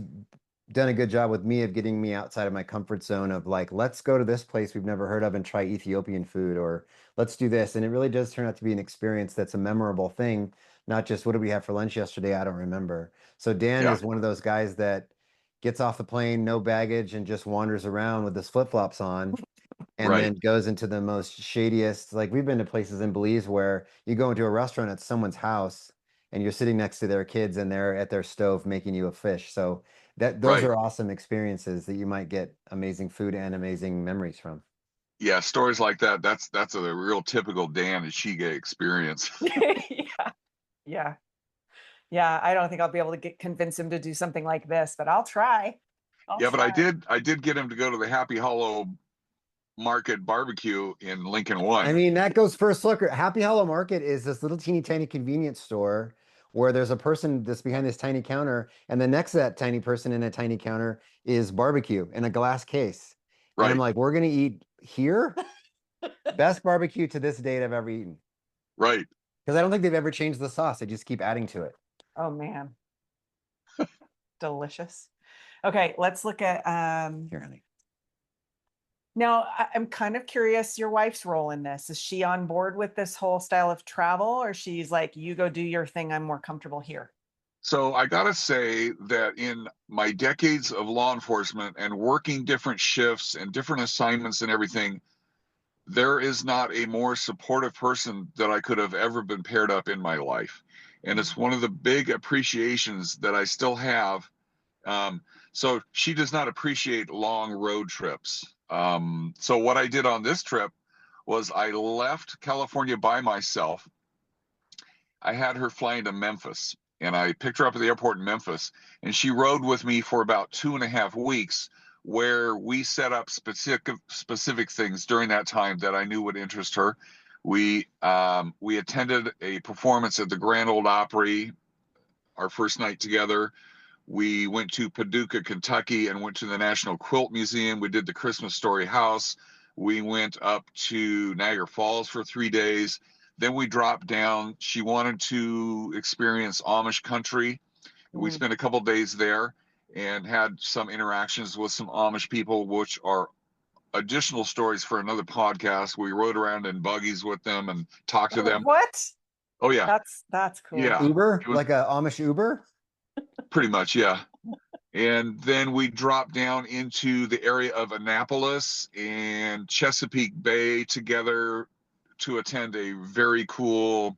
done a good job with me of getting me outside of my comfort zone of like, let's go to this place we've never heard of and try Ethiopian food, or let's do this. And it really does turn out to be an experience that's a memorable thing, not just what did we have for lunch yesterday? I don't remember. So Dan Yeah. is one of those guys that gets off the plane, no baggage, and just wanders around with his flip-flops on and Right. then goes into the most shadiest. Like we've been to places in Belize where you go into a restaurant at someone's house and you're sitting next to their kids and they're at their stove making you a fish. So those Right. are awesome experiences that you might get amazing food and amazing memories from. Yeah, stories like that. That's a real typical Dan Ishige experience. Yeah. Yeah. Yeah. I don't think I'll be able to convince him to do something like this, but I'll try. I'll Yeah, but try. I did get him to go to the Happy Hollow Market barbecue in Lincoln I One. mean, that goes first. Look, Happy Hollow Market is this little teeny tiny convenience store where there's a person that's behind this tiny counter, and the next to that tiny person in a tiny counter is barbecue in a glass case. And I'm Right. like, we're gonna eat here? Best barbecue to this date I've ever eaten. Right. Because I don't think they've ever changed the sauce. They just keep adding to it. Oh man. Delicious. Okay, let's look at Here, honey. now I'm kind of curious your wife's role in this. Is she on board with this whole style of travel, or she's like, you go do your thing, I'm more comfortable here? So I gotta say that in my decades of law enforcement and working different shifts and different assignments and everything, there is not a more supportive person that I could have ever been paired up in my life. And it's one of the big appreciations that I still have. So she does not appreciate long road trips. So what I did on this trip was I left California by myself. I had her flying to Memphis, and I picked her up at the airport in Memphis, and she rode with me for about 2.5 weeks, where we set up specific things during that time that I knew would interest her. We attended a performance at the Grand Ole Opry, our first night together. We went to Paducah, Kentucky, and went to the National Quilt Museum. We did the Christmas Story House. We went up to Niagara Falls for 3 days. Then we dropped down. She wanted to experience Amish country. We spent a couple days there and had some interactions with some Amish people, which are additional stories for another podcast. We rode around in buggies with them and talked to them. What? Oh yeah, That's cool. yeah. Uber, was- like a Amish Uber. Pretty much, yeah. And then we dropped down into the area of Annapolis and Chesapeake Bay together to attend a very cool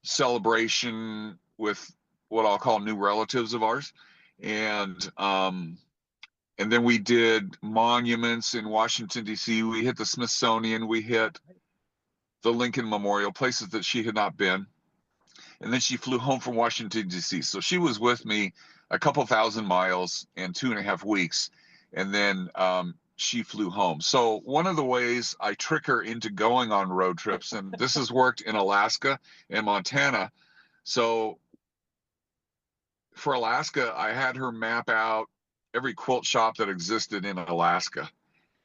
celebration with what I'll call new relatives of ours. And then we did monuments in Washington, D.C. We hit the Smithsonian. We hit the Lincoln Memorial, places that she had not been. And then she flew home from Washington, D.C. So she was with me a couple thousand miles and 2.5 weeks. And then she flew home. So one of the ways I trick her into going on road trips, and this has worked in Alaska and Montana. So for Alaska, I had her map out every quilt shop that existed in Alaska.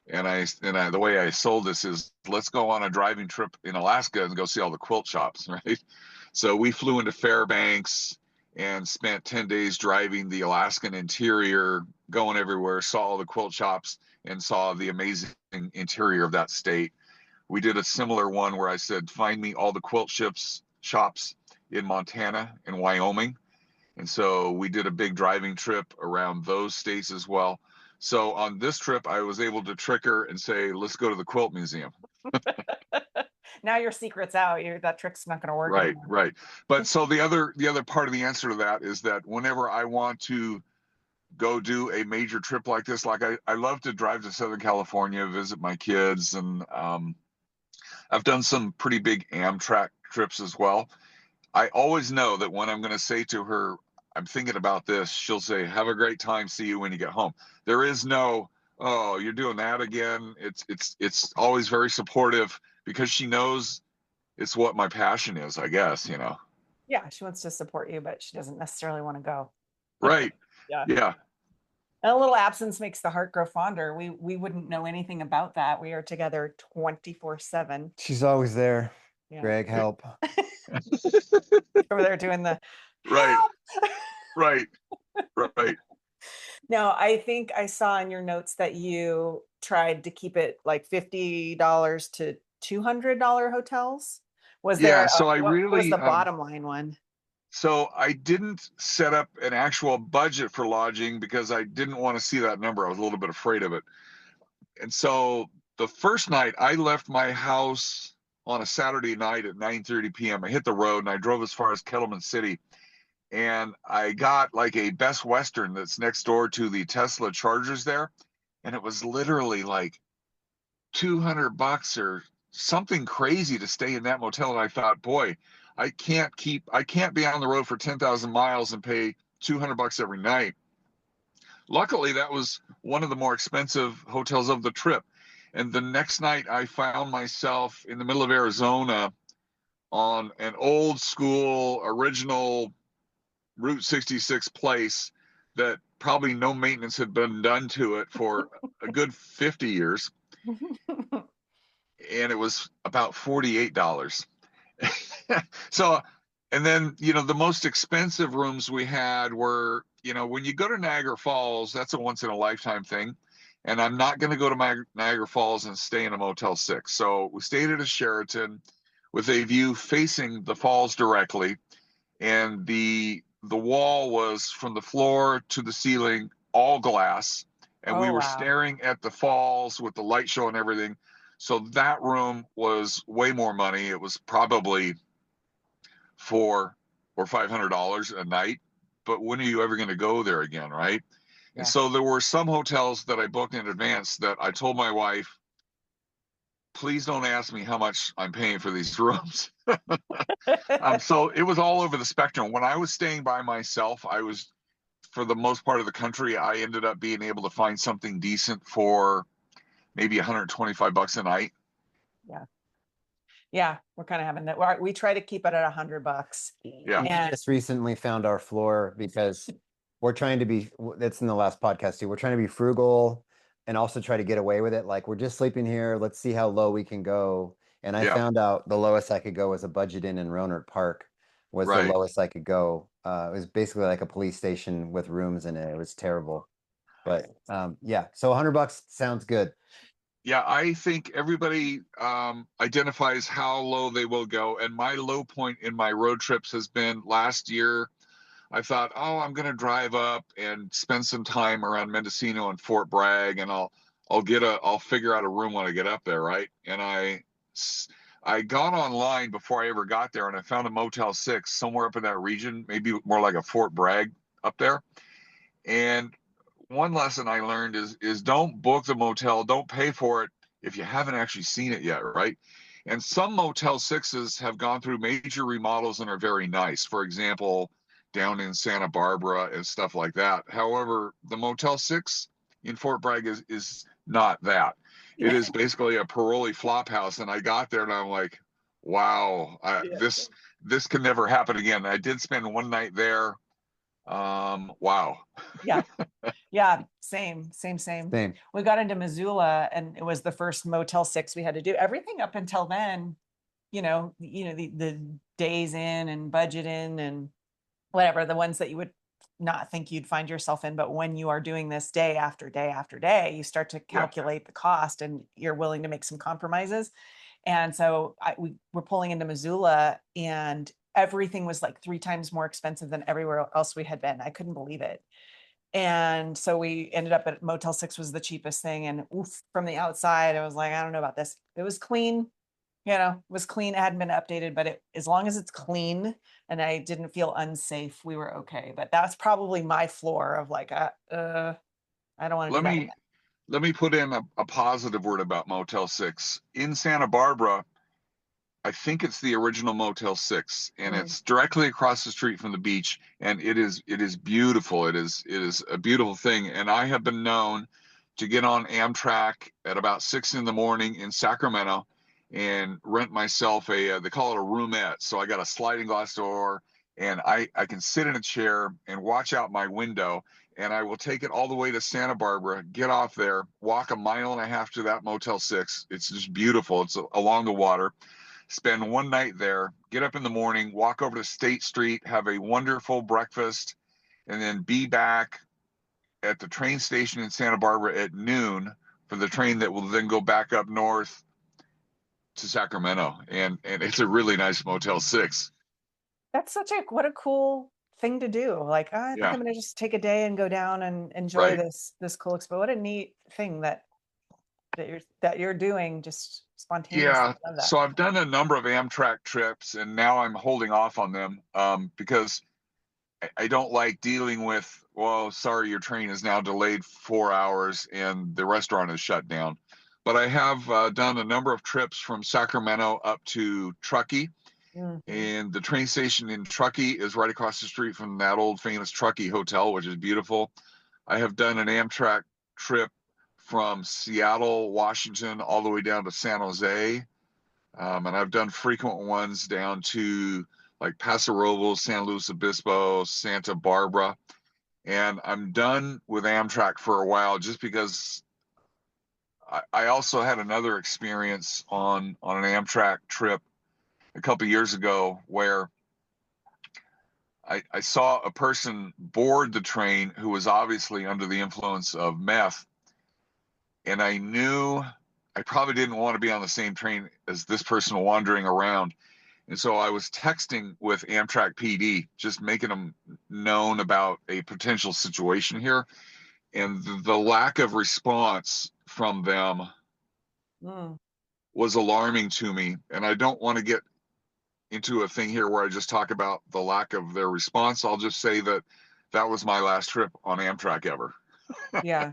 And the way I sold this is, let's go on a driving trip in Alaska and go see all the quilt shops, right? So we flew into Fairbanks and spent 10 days driving the Alaskan interior, going everywhere, saw all the quilt shops and saw the amazing interior of that state. We did a similar one where I said, find me all the quilt shops in Montana and Wyoming. And so we did a big driving trip around those states as well. So on this trip, I was able to trick her and say, let's go to the quilt museum. Now your secret's out. That trick's not going to work. Right, anymore. right. But so the other part of the answer to that is that whenever I want to go do a major trip like this, like I love to drive to Southern California, visit my kids, and I've done some pretty big Amtrak trips as well. I always know that when I'm going to say to her, I'm thinking about this, she'll say, have a great time, see you when you get home. There is no, oh, you're doing that again. It's always very supportive because she knows it's what my passion is, I guess, you know. Yeah, she wants to support you, but she doesn't necessarily want to go. Right. Yeah. And a little absence makes the heart grow fonder. We wouldn't know anything about that. We are together 24/7. She's always there. Yeah. Greg, help. Over there doing the Right. help. Right. No, I think I saw in your notes that you tried to keep it like $50 to $200 hotels. Was Yeah, there so I what was really the bottom line one? So I didn't set up an actual budget for lodging because I didn't want to see that number. I was a little bit afraid of it. And so the first night I left my house on a Saturday night at 9:30 p.m. I hit the road and I drove as far as Kettleman City. And I got like a Best Western that's next door to the Tesla chargers there. And it was literally like $200 or something crazy to stay in that motel. And I thought, boy, I can't be on the road for 10,000 miles and pay $200 every night. Luckily, that was one of the more expensive hotels of the trip. And the next night I found myself in the middle of Arizona on an old school original Route 66 place that probably no maintenance had been done to it for a good 50 years. And it was about $48. So, and then, the most expensive rooms we had were, when you go to Niagara Falls, that's a once in a lifetime thing. And I'm not going to go to Niagara Falls and stay in a Motel 6. So we stayed at a Sheraton with a view facing the falls directly. And the wall was from the floor to the ceiling, all glass. And we were staring at the falls with the light show and everything. So that room was way more money. It was probably $400 or $500 a night. But when are you ever going to go there again, right? And so there were some hotels that I booked in advance that I told my wife, please don't ask me how much I'm paying for these rooms. So it was all over the spectrum. When I was staying by myself, for the most part of the country, I ended up being able to find something decent for maybe $125 a night. Yeah, we're kind of having that. We try to keep it at $100. Yeah. We And just recently found our floor because we're trying to be, that's in the last podcast too. We're trying to be frugal and also try to get away with it. Like, we're just sleeping here. Let's see how low we can go. And I Yeah. found out the lowest I could go was a Budget Inn in Roanoke Park was the Right. lowest I could go. It was basically like a police station with rooms in it. It was terrible. But yeah, so $100 sounds good. Yeah, I think everybody identifies how low they will go. And my low point in my road trips has been last year. I thought, oh, I'm going to drive up and spend some time around Mendocino and Fort Bragg, and I'll figure out a room when I get up there, right? And I got online before I ever got there, and I found a Motel 6 somewhere up in that region, maybe more like a Fort Bragg up there. And one lesson I learned is don't book the motel, don't pay for it if you haven't actually seen it yet, right? And some Motel 6s have gone through major remodels and are very nice. For example, down in Santa Barbara and stuff like that. However, the Motel 6 in Fort Bragg is not that. It is basically a parolee flop house. And I got there and I'm like, wow, this can never happen again. I did spend one night there. Wow. yeah, same. We got into Missoula and it was the first Motel 6 we had to do. Everything up until then, the Days Inn and Budget Inn and whatever, the ones that you would not think you'd find yourself in. But when you are doing this day after day after day, you start to calculate the cost and you're willing to make some compromises. And so we were pulling into Missoula and everything was like 3 times more expensive than everywhere else we had been. I couldn't believe it. And so we ended up at Motel 6 was the cheapest thing. And from the outside, I was like, I don't know about this. It was clean, it was clean. It hadn't been updated, but as long as it's clean and I didn't feel unsafe, we were okay. But that's probably my floor of like, I don't want to do that again. Let me put in a positive word about Motel 6. In Santa Barbara, I think it's the original Motel 6, and it's directly across the street from the beach, and it is beautiful. It is a beautiful thing. And I have been known to get on Amtrak at about 6 a.m. in Sacramento and rent myself they call it a roomette. So I got a sliding glass door, and I can sit in a chair and watch out my window, and I will take it all the way to Santa Barbara, get off there, walk 1.5 miles to that Motel 6. It's just beautiful. It's along the water. Spend one night there, get up in the morning, walk over to State Street, have a wonderful breakfast, and then be back at the train station in Santa Barbara at noon for the train that will then go back up north to Sacramento. And it's a really nice Motel 6. That's what a cool thing to do. Like, I think I'm going to just take a day and go down and enjoy this cool experience. What a neat thing that you're doing just spontaneously. Yeah. So I've done a number of Amtrak trips, and now I'm holding off on them because I don't like dealing with, well, sorry, your train is now delayed 4 hours and the restaurant is shut down. But I have done a number of trips from Sacramento up to Truckee. And the train station in Truckee is right across the street from that old famous Truckee Hotel, which is beautiful. I have done an Amtrak trip from Seattle, Washington, all the way down to San Jose. And I've done frequent ones down to like Paso Robles, San Luis Obispo, Santa Barbara. And I'm done with Amtrak for a while just because I also had another experience on an Amtrak trip a couple years ago where I saw a person board the train who was obviously under the influence of meth. And I knew I probably didn't want to be on the same train as this person wandering around. And so I was texting with Amtrak PD, just making them known about a potential situation here. And the lack of response from them was alarming to me. And I don't want to get into a thing here where I just talk about the lack of their response. I'll just say that was my last trip on Amtrak ever. Yeah.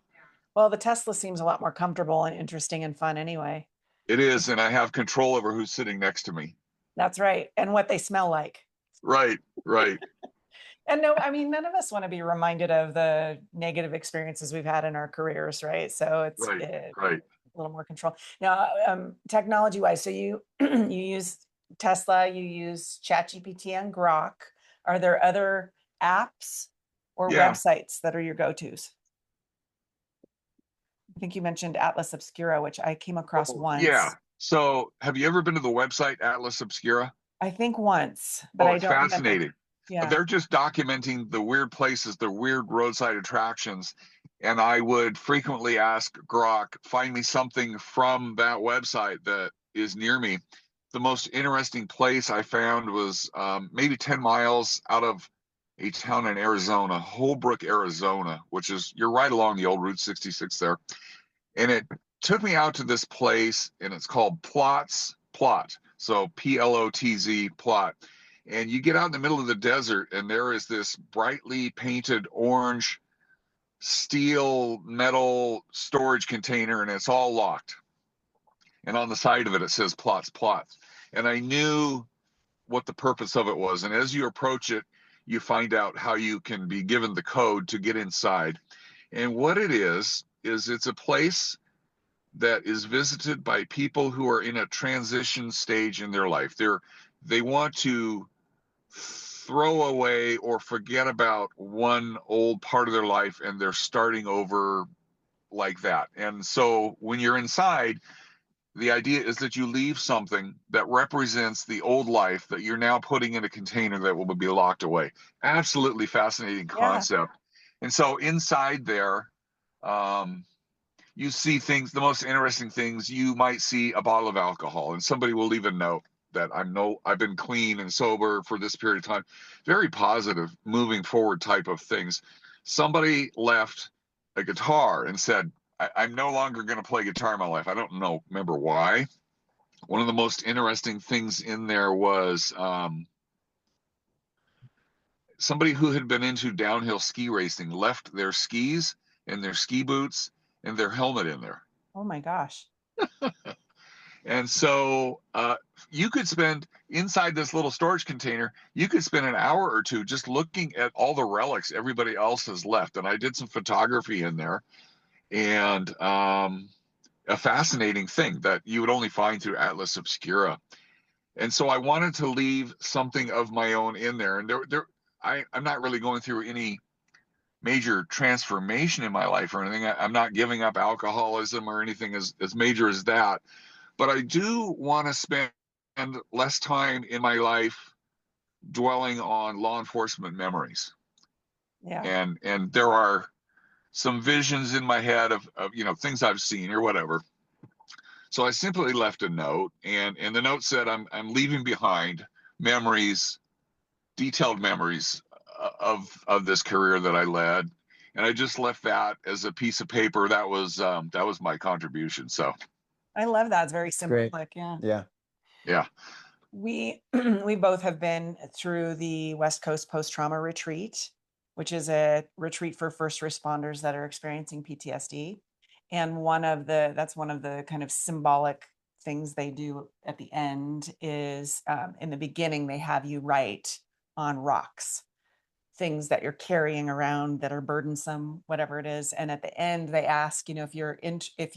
Well, the Tesla seems a lot more comfortable and interesting and fun anyway. It is, and I have control over who's sitting next to me. That's right. And what they smell like. Right, right. And no, I mean, none of us want to be reminded of the negative experiences we've had in our careers, right? So it's Right, a right. little more control. Now, technology wise, so you you use Tesla, you use ChatGPT and Grok. Are there other apps or Yeah. websites that are your go-tos? I think you mentioned Atlas Obscura, which I came across once. Yeah. So have you ever been to the website Atlas Obscura? I think once, but Oh, I it's don't remember. fascinating. Yeah. They're just documenting the weird places, the weird roadside attractions. And I would frequently ask Grok, find me something from that website that is near me. The most interesting place I found was maybe 10 miles out of a town in Arizona, Holbrook, Arizona, which is, you're right along the old Route 66 there. And it took me out to this place, and it's called Plot. So Plotz Plot. And you get out in the middle of the desert, and there is this brightly painted orange steel metal storage container, and it's all locked. And on the side of it, it says Plots. And I knew what the purpose of it was. And as you approach it, you find out how you can be given the code to get inside. And what it is it's a place that is visited by people who are in a transition stage in their life. They want to throw away or forget about one old part of their life, and they're starting over like that. And so when you're inside, the idea is that you leave something that represents the old life that you're now putting in a container that will be locked away. Absolutely fascinating concept. Yeah. And so inside there, you see things, the most interesting things. You might see a bottle of alcohol, and somebody will leave a note that I've been clean and sober for this period of time. Very positive, moving forward type of things. Somebody left a guitar and said, I'm no longer going to play guitar in my life. I don't remember why. One of the most interesting things in there was somebody who had been into downhill ski racing left their skis and their ski boots and their helmet in there. Oh my gosh. And so you could spend inside this little storage container, you could spend an hour or two just looking at all the relics everybody else has left. And I did some photography in there, and a fascinating thing that you would only find through Atlas Obscura. And so I wanted to leave something of my own in there. And I'm not really going through any major transformation in my life or anything. I'm not giving up alcoholism or anything as major as that. But I do want to spend less time in my life dwelling on law enforcement memories. Yeah. And there are some visions in my head of things I've seen or whatever. So I simply left a note, and the note said, I'm leaving behind memories, detailed memories of this career that I led. And I just left that as a piece of paper. That was my contribution. So I love that. It's very simple. Great. Yeah. Yeah. Yeah. We both have been through the West Coast Post-Trauma Retreat, which is a retreat for first responders that are experiencing PTSD. And that's one of the kind of symbolic things they do at the end is in the beginning, they have you write on rocks things that you're carrying around that are burdensome, whatever it is. And at the end, they ask, if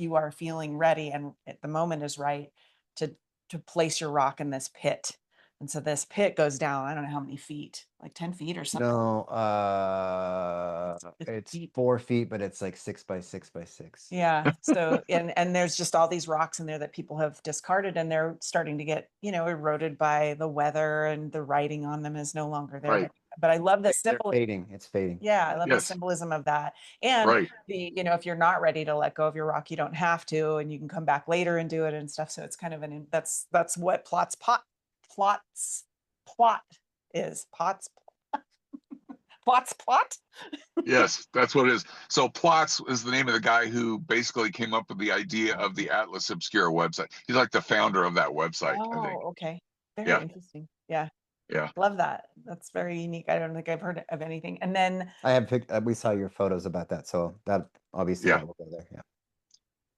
you are feeling ready and at the moment is right to place your rock in this pit. And so this pit goes down, I don't know how many feet, like 10 feet or something. No, it's deep. 4 feet, but it's like 6 by 6 by 6. Yeah. So, and there's just all these rocks in there that people have discarded, and they're starting to get, eroded by the weather, and the writing on them is no longer there. Right. But I love the They're symbol. fading. It's fading. Yeah, I love the Yes. symbolism of that. And Right. if you're not ready to let go of your rock, you don't have to, and you can come back later and do it and stuff. So it's kind of that's what plot is. Plot. Yes, that's what it is. So Plots is the name of the guy who basically came up with the idea of the Atlas Obscura website. He's like the founder of that website, I think. Oh, okay. Very Yeah. interesting. Yeah. Yeah. Love that. That's very unique. I don't think I've heard of anything. And then I have we saw your photos about that, so that obviously Yeah. that will go there. Yeah.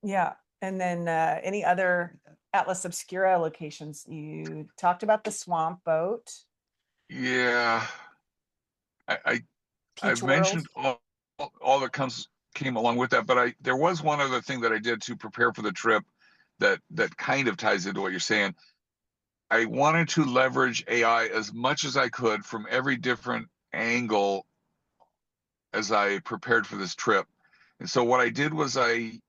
yeah. And then any other Atlas Obscura locations. You talked about the swamp boat, Yeah, I've Peach World. mentioned all that came along with that, but there was one other thing that I did to prepare for the trip that kind of ties into what you're saying. I wanted to leverage AI as much as I could from every different angle as I prepared for this trip. And so what I did was I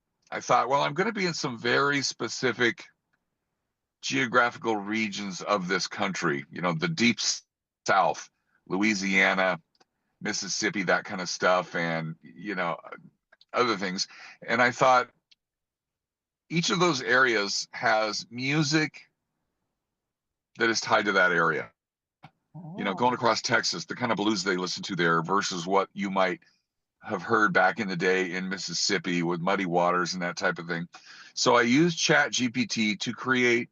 thought, well, I'm going to be in some very specific geographical regions of this country, the deep South, Louisiana, Mississippi, that kind of stuff, and other things. And I thought each of those areas has music that is tied to that area. Going across Texas, the kind of blues they listen to there versus what you might have heard back in the day in Mississippi with Muddy Waters and that type of thing. So I used ChatGPT to create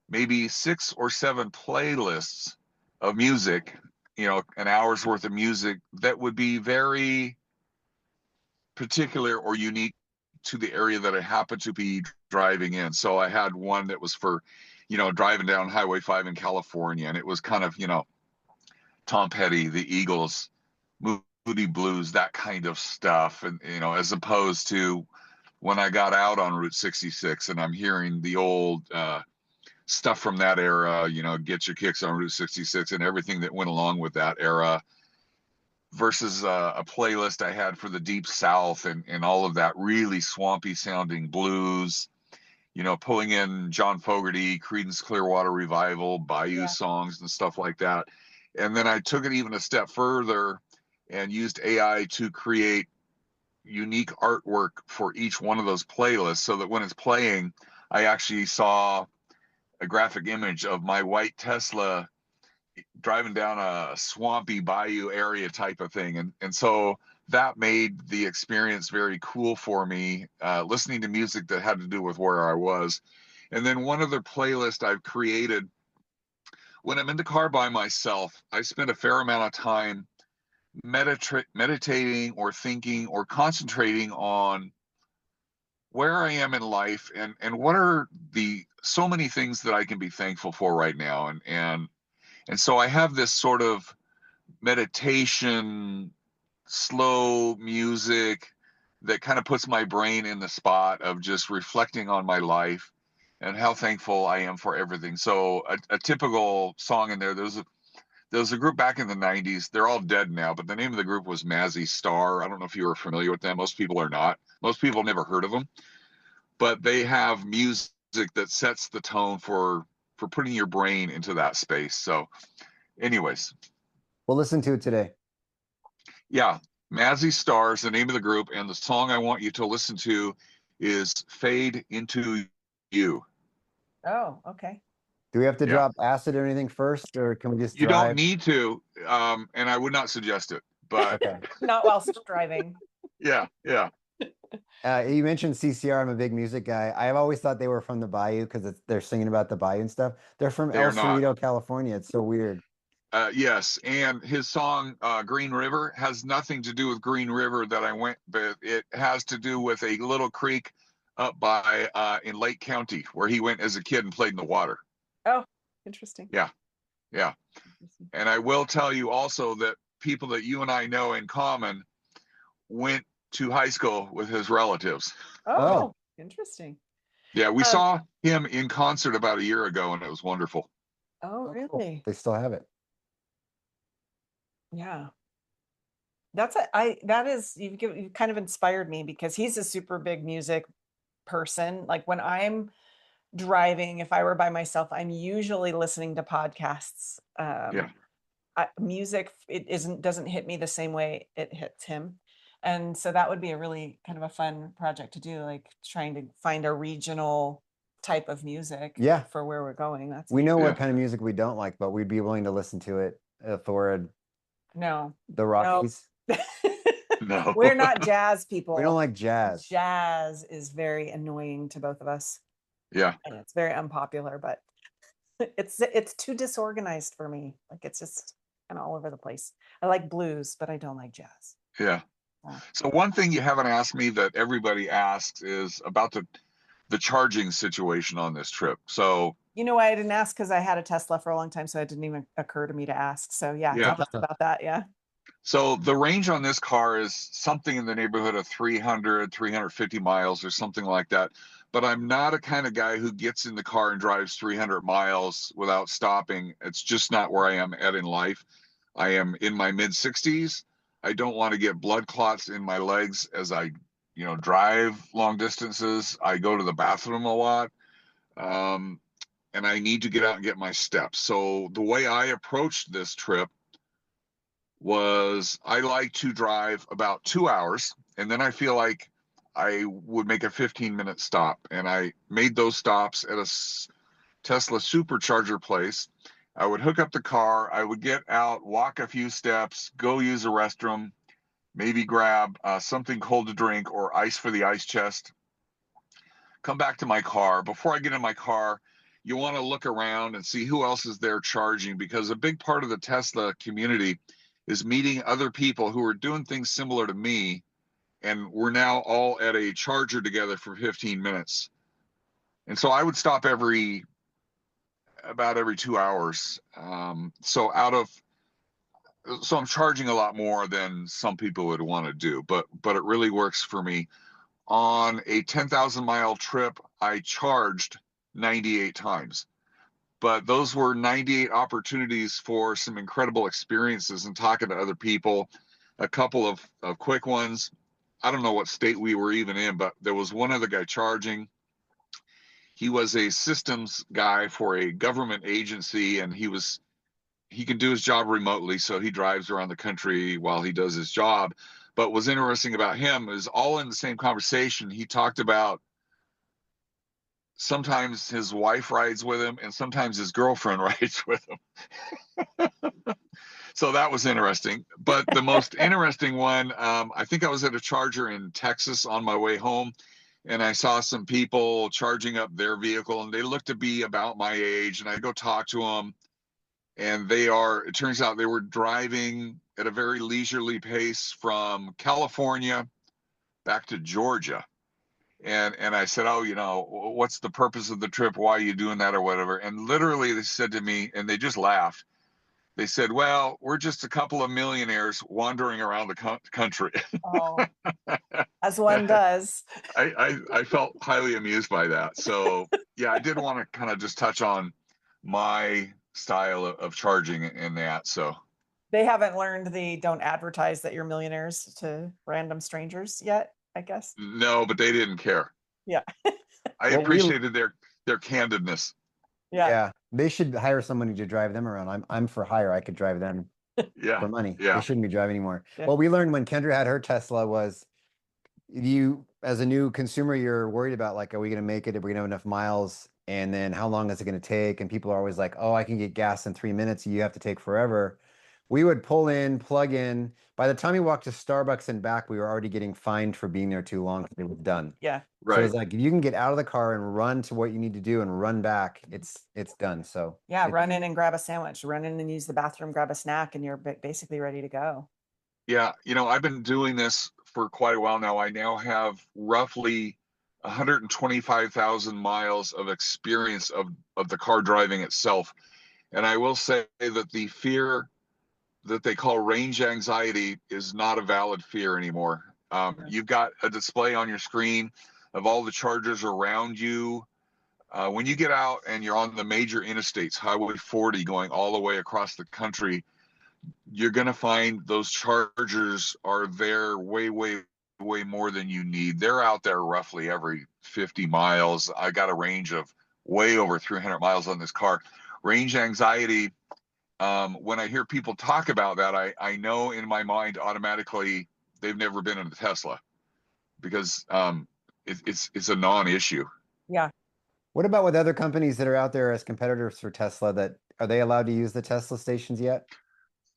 maybe 6 or 7 playlists of music, an hour's worth of music that would be very particular or unique to the area that I happened to be driving in. So I had one that was for, driving down Highway 5 in California, and it was kind of, Tom Petty, the Eagles, Moody Blues, that kind of stuff. And, as opposed to when I got out on Route 66 and I'm hearing the old stuff from that era, Get Your Kicks on Route 66 and everything that went along with that era, versus a playlist I had for the Deep South and all of that really swampy sounding blues, pulling in John Fogerty, Creedence Clearwater Revival, Bayou songs and stuff like that. And then I took it even a step further and used AI to create unique artwork for each one of those playlists so that when it's playing, I actually saw a graphic image of my white Tesla driving down a swampy bayou area type of thing. And so that made the experience very cool for me, listening to music that had to do with where I was. And then one other playlist I've created, when I'm in the car by myself, I spend a fair amount of time meditating or thinking or concentrating on where I am in life and what are the so many things that I can be thankful for right now. And so I have this sort of meditation, slow music that kind of puts my brain in the spot of just reflecting on my life and how thankful I am for everything. So a typical song in there, there was a group back in the 90s. They're all dead now, but the name of the group was Mazzy Star. I don't know if you were familiar with them. Most people are not. Most people never heard of them. But they have music that sets the tone for putting your brain into that space. So anyways. We'll listen to it today. Yeah. Mazzy Star is the name of the group. And the song I want you to listen to is Fade Into You. Oh, okay. Do we have to drop acid or anything first, or can we just drive? You don't need to. And I would not suggest it, but Okay. Not whilst driving. Yeah. You mentioned CCR. I'm a big music guy. I've always thought they were from the Bayou because they're singing about the Bayou and stuff. They're from El Cerrito, California. It's so weird. Yes, and his song Green River has nothing to do with Green River that I went, but it has to do with a little creek up by in Lake County where he went as a kid and played in the water. Oh, interesting. Yeah. And I will tell you also that people that you and I know in common went to high school with his relatives. Oh. Interesting. Yeah, we saw him in concert about a year ago, and it was wonderful. Oh, really? Cool. They still have it. Yeah. You've kind of inspired me because he's a super big music person. Like when I'm driving, if I were by myself, I'm usually listening to podcasts. Music, doesn't hit me the same way it hits him. And so that would be a really kind of a fun project to do, like trying to find a regional type of music for where we're going. We know what kind of music we don't like, but we'd be willing to listen to it for the Rockies. No. We're not jazz people. We don't like jazz. Jazz is very annoying to both of us. Yeah. And it's very unpopular, but it's too disorganized for me. Like it's just kind of all over the place. I like blues, but I don't like jazz. Yeah. So one thing you haven't asked me that everybody asks is about the charging situation on this trip. So You know why I didn't ask? Because I had a Tesla for a long time, so it didn't even occur to me to ask. So yeah, Yeah. tell us about that. Yeah. So the range on this car is something in the neighborhood of 300, 350 miles or something like that. But I'm not a kind of guy who gets in the car and drives 300 miles without stopping. It's just not where I am at in life. I am in my mid 60s. I don't want to get blood clots in my legs as I, drive long distances. I go to the bathroom a lot. And I need to get out and get my steps. So the way I approached this trip was I like to drive about 2 hours, and then I feel like I would make a 15-minute stop. And I made those stops at a Tesla supercharger place. I would hook up the car, I would get out, walk a few steps, go use a restroom, maybe grab something cold to drink or ice for the ice chest, come back to my car. Before I get in my car, you want to look around and see who else is there charging, because a big part of the Tesla community is meeting other people who are doing things similar to me, and we're now all at a charger together for 15 minutes. And so I would stop about every 2 hours. So I'm charging a lot more than some people would want to do, but it really works for me. On a 10,000 mile trip, I charged 98 times. But those were 98 opportunities for some incredible experiences and talking to other people. A couple of quick ones. I don't know what state we were even in, but there was one other guy charging. He was a systems guy for a government agency, and he can do his job remotely, so he drives around the country while he does his job. But what's interesting about him is all in the same conversation, he talked about sometimes his wife rides with him and sometimes his girlfriend rides with him. So that was interesting. But the most interesting one, I think I was at a charger in Texas on my way home, and I saw some people charging up their vehicle, and they looked to be about my age, and I go talk to them, and it turns out they were driving at a very leisurely pace from California back to Georgia. And I said, oh, what's the purpose of the trip? Why are you doing that or whatever? And literally they said to me, and they just laughed. They said, well, we're just a couple of millionaires wandering around the country. Oh, as one does. I felt highly amused by that. So yeah, I did want to kind of just touch on my style of charging in that. So They haven't learned the don't advertise that you're millionaires to random strangers yet, I guess. no, but they didn't care. Yeah. I Well, appreciated their candidness. Yeah. They should hire somebody to drive them around. I'm for hire. I could drive them Yeah. for money. Yeah. They shouldn't be driving anymore. Yeah. What we learned when Kendra had her Tesla was you, as a new consumer, you're worried about, like, are we going to make it? Are we going to have enough miles? And then how long is it going to take? And people are always like, oh, I can get gas in 3 minutes. You have to take forever. We would pull in, plug in. By the time we walked to Starbucks and back, we were already getting fined for being there too long. It was done. Yeah. So Right. it's like, if you can get out of the car and run to what you need to do and run back, it's done. So Yeah. Run in and grab a sandwich, run in and use the bathroom, grab a snack, and you're basically ready to go. Yeah, I've been doing this for quite a while now. I now have roughly 125,000 miles of experience of the car driving itself. And I will say that the fear that they call range anxiety is not a valid fear anymore. You've got a display on your screen of all the chargers around you. When you get out and you're on the major interstates, Highway 40 going all the way across the country, you're going to find those chargers are there way, way, way more than you need. They're out there roughly every 50 miles. I got a range of way over 300 miles on this car. Range anxiety, when I hear people talk about that, I know in my mind automatically they've never been in a Tesla, because it's a non-issue. Yeah. what about with other companies that are out there as competitors for Tesla? Are they allowed to use the Tesla stations yet?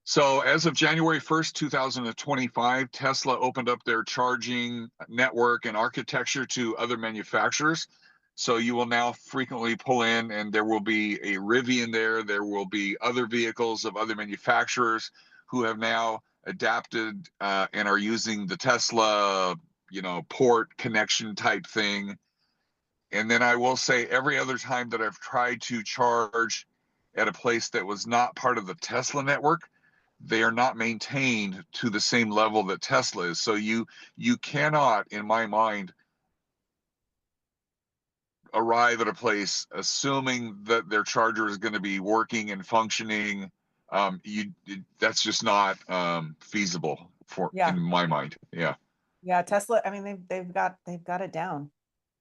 So as of January 1st, 2025, Tesla opened up their charging network and architecture to other manufacturers. So you will now frequently pull in and there will be a Rivian there. There will be other vehicles of other manufacturers who have now adapted and are using the Tesla, port connection type thing. And then I will say every other time that I've tried to charge at a place that was not part of the Tesla network, they are not maintained to the same level that Tesla is. So you cannot, in my mind, arrive at a place assuming that their charger is going to be working and functioning. That's just not feasible Yeah. in my mind. Yeah. Yeah, Tesla, I mean, they've got it down.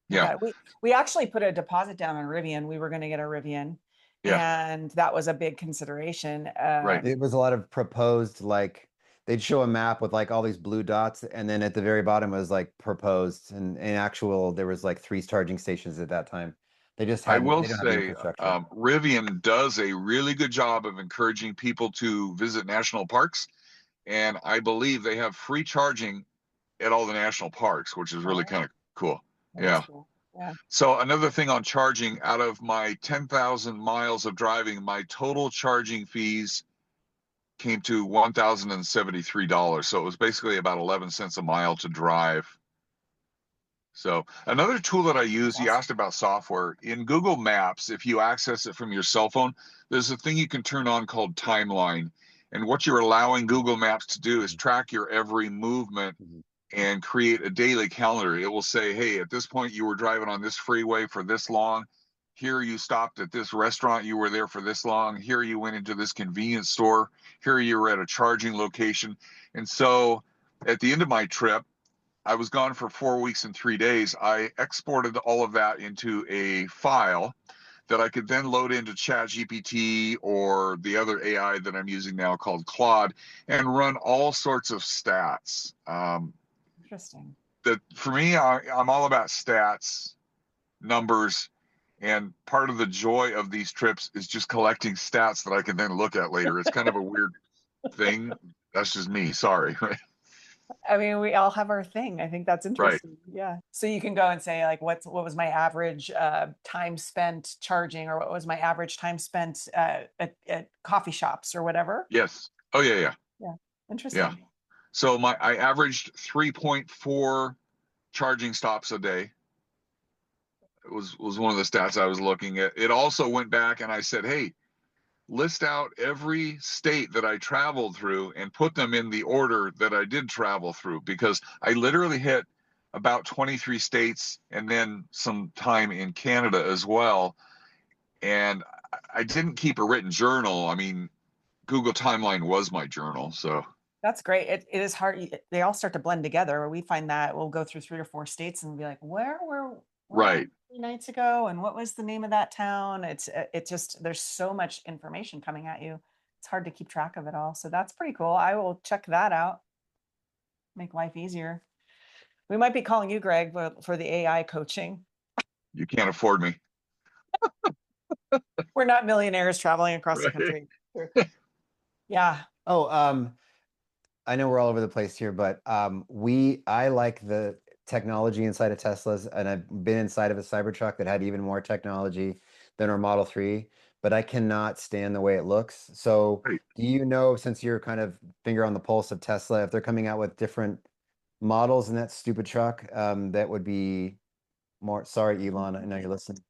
Yeah. We actually put a deposit down on Rivian. We were going to get a Rivian, Yeah. and that was a big consideration. Right. It was a lot of proposed, like they'd show a map with like all these blue dots, and then at the very bottom was like proposed, and in actual there was like 3 charging stations at that time. They just I hadn't, will they don't have the say infrastructure. Rivian does a really good job of encouraging people to visit national parks. And I believe they have free charging at all the national parks, which is really Oh, kind of cool. that is Yeah. cool. Yeah. So another thing on charging, out of my 10,000 miles of driving, my total charging fees came to $1,073. So it was basically about 11 cents a mile to drive. So another tool that I use, you Awesome. asked about software. In Google Maps, if you access it from your cell phone, there's a thing you can turn on called timeline. And what you're allowing Google Maps to do is track your every movement and create a daily calendar. It will say, hey, at this point you were driving on this freeway for this long. Here you stopped at this restaurant, you were there for this long. Here you went into this convenience store. Here you were at a charging location. And so at the end of my trip, I was gone for 4 weeks and 3 days. I exported all of that into a file that I could then load into ChatGPT or the other AI that I'm using now called Claude and run all sorts of stats. Interesting. That for me, I'm all about stats, numbers, and part of the joy of these trips is just collecting stats that I can then look at later. It's kind of a weird thing. That's just me. Sorry. I mean, we all have our thing. I think that's Right. interesting. Yeah. So you can go and say like, what was my average time spent charging, or what was my average time spent at coffee shops or whatever. Yes. Oh yeah, yeah. Yeah. Interesting. Yeah. So I averaged 3.4 charging stops a day. It was one of the stats I was looking at. It also went back and I said, hey, list out every state that I traveled through and put them in the order that I did travel through, because I literally hit about 23 states and then some time in Canada as well. And I didn't keep a written journal. I mean, Google Timeline was my journal. So That's great. It is hard. They all start to blend together. We find that we'll go through 3 or 4 states and be like, where were right. 3 nights ago? And what was the name of that town? It's just, there's so much information coming at you. It's hard to keep track of it all. So that's pretty cool. I will check that out. Make life easier. We might be calling you, Greg, for the AI coaching. You can't afford me. We're not millionaires traveling across the Right. country. Yeah. Oh, I know we're all over the place here, but I like the technology inside of Teslas, and I've been inside of a Cybertruck that had even more technology than our Model 3, but I cannot stand the way it looks. So Right. do you know, since you're kind of finger on the pulse of Tesla, if they're coming out with different models in that stupid truck, that would be more, sorry, Elon, I know you're listening.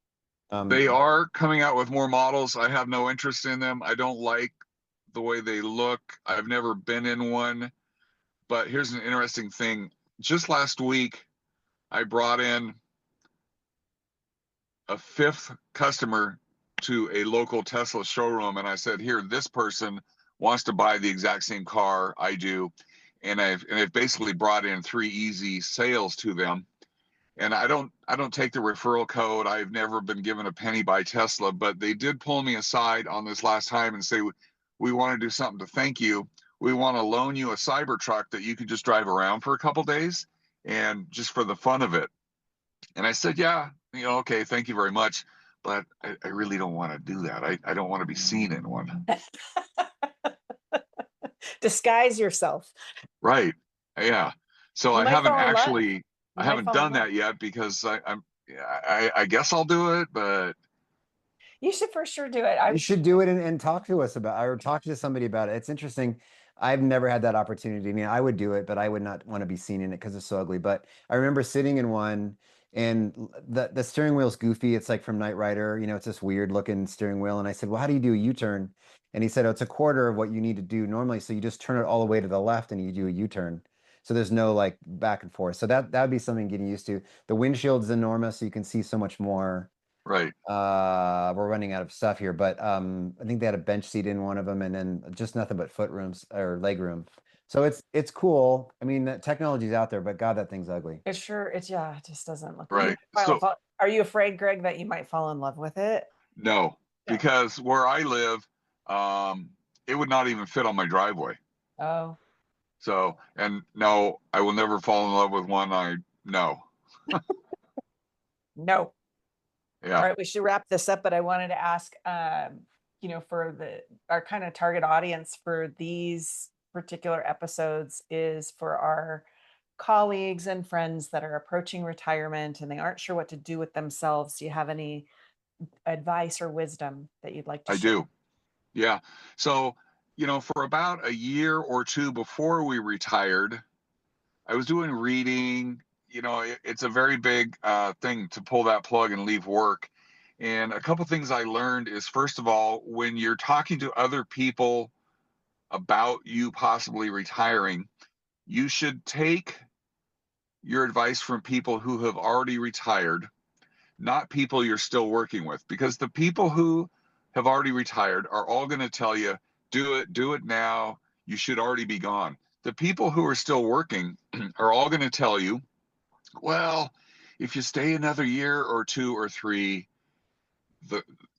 They are coming out with more models. I have no interest in them. I don't like the way they look. I've never been in one. But here's an interesting thing. Just last week, I brought in a 5th customer to a local Tesla showroom, and I said, here, this person wants to buy the exact same car I do. And I've basically brought in 3 easy sales to them. And I don't take the referral code. I've never been given a penny by Tesla, but they did pull me aside on this last time and say, we want to do something to thank you. We want to loan you a Cybertruck that you could just drive around for a couple days and just for the fun of it. And I said, yeah, okay, thank you very much. But I really don't want to do that. I don't want to be seen in one. Disguise yourself. Right. Yeah. So I haven't actually, I haven't done that yet because I guess I'll do it, but you should for sure do it. You should do it and talk to us about, or talk to somebody about it. It's interesting. I've never had that opportunity. I mean, I would do it, but I would not want to be seen in it because it's so ugly. But I remember sitting in one, And the steering wheel's goofy. It's like from Knight Rider, you know, it's this weird looking steering wheel. And I said, well, how do you do a U-turn? And he said, oh, it's a quarter of what you need to do normally. So you just turn it all the way to the left and you do a U-turn. So there's no like back and forth. So that would be something getting used to. The windshield is enormous, so you can see so much more. Right. We're running out of stuff here, but I think they had a bench seat in one of them, and then just nothing but foot rooms or leg room. So it's cool. I mean, the technology's out there, but God, that thing's ugly. It's sure, it just doesn't look. Right. So Are you afraid, Greg, that you might fall in love with it? no, No. because where I live, it would not even fit on my driveway. Oh, So, and no, I will never fall in love with one. No. no. Yeah. All right, we should wrap this up, but I wanted to ask, you know, for our kind of target audience for these particular episodes is for our colleagues and friends that are approaching retirement and they aren't sure what to do with themselves. Do you have any advice or wisdom that you'd like to I share? do. Yeah. So, you know, for about a year or two before we retired, I was doing reading. You know, it's a very big thing to pull that plug and leave work. And a couple things I learned is, first of all, when you're talking to other people about you possibly retiring, you should take your advice from people who have already retired, not people you're still working with, because the people who have already retired are all going to tell you, do it now. You should already be gone. The people who are still working are all going to tell you, well, if you stay another year or two or three,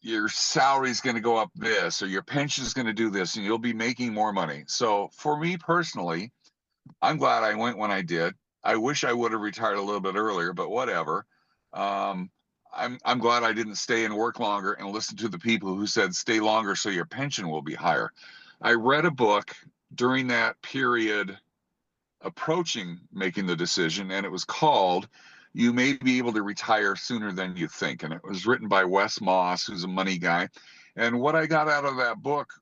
your salary is going to go up this, or your pension is going to do this, and you'll be making more money. So for me personally, I'm glad I went when I did. I wish I would have retired a little bit earlier, but whatever. I'm glad I didn't stay and work longer and listen to the people who said stay longer so your pension will be higher. I read a book during that period approaching making the decision, and it was called You May Be Able to Retire Sooner Than You Think. And it was written by Wes Moss, who's a money guy. And what I got out of that book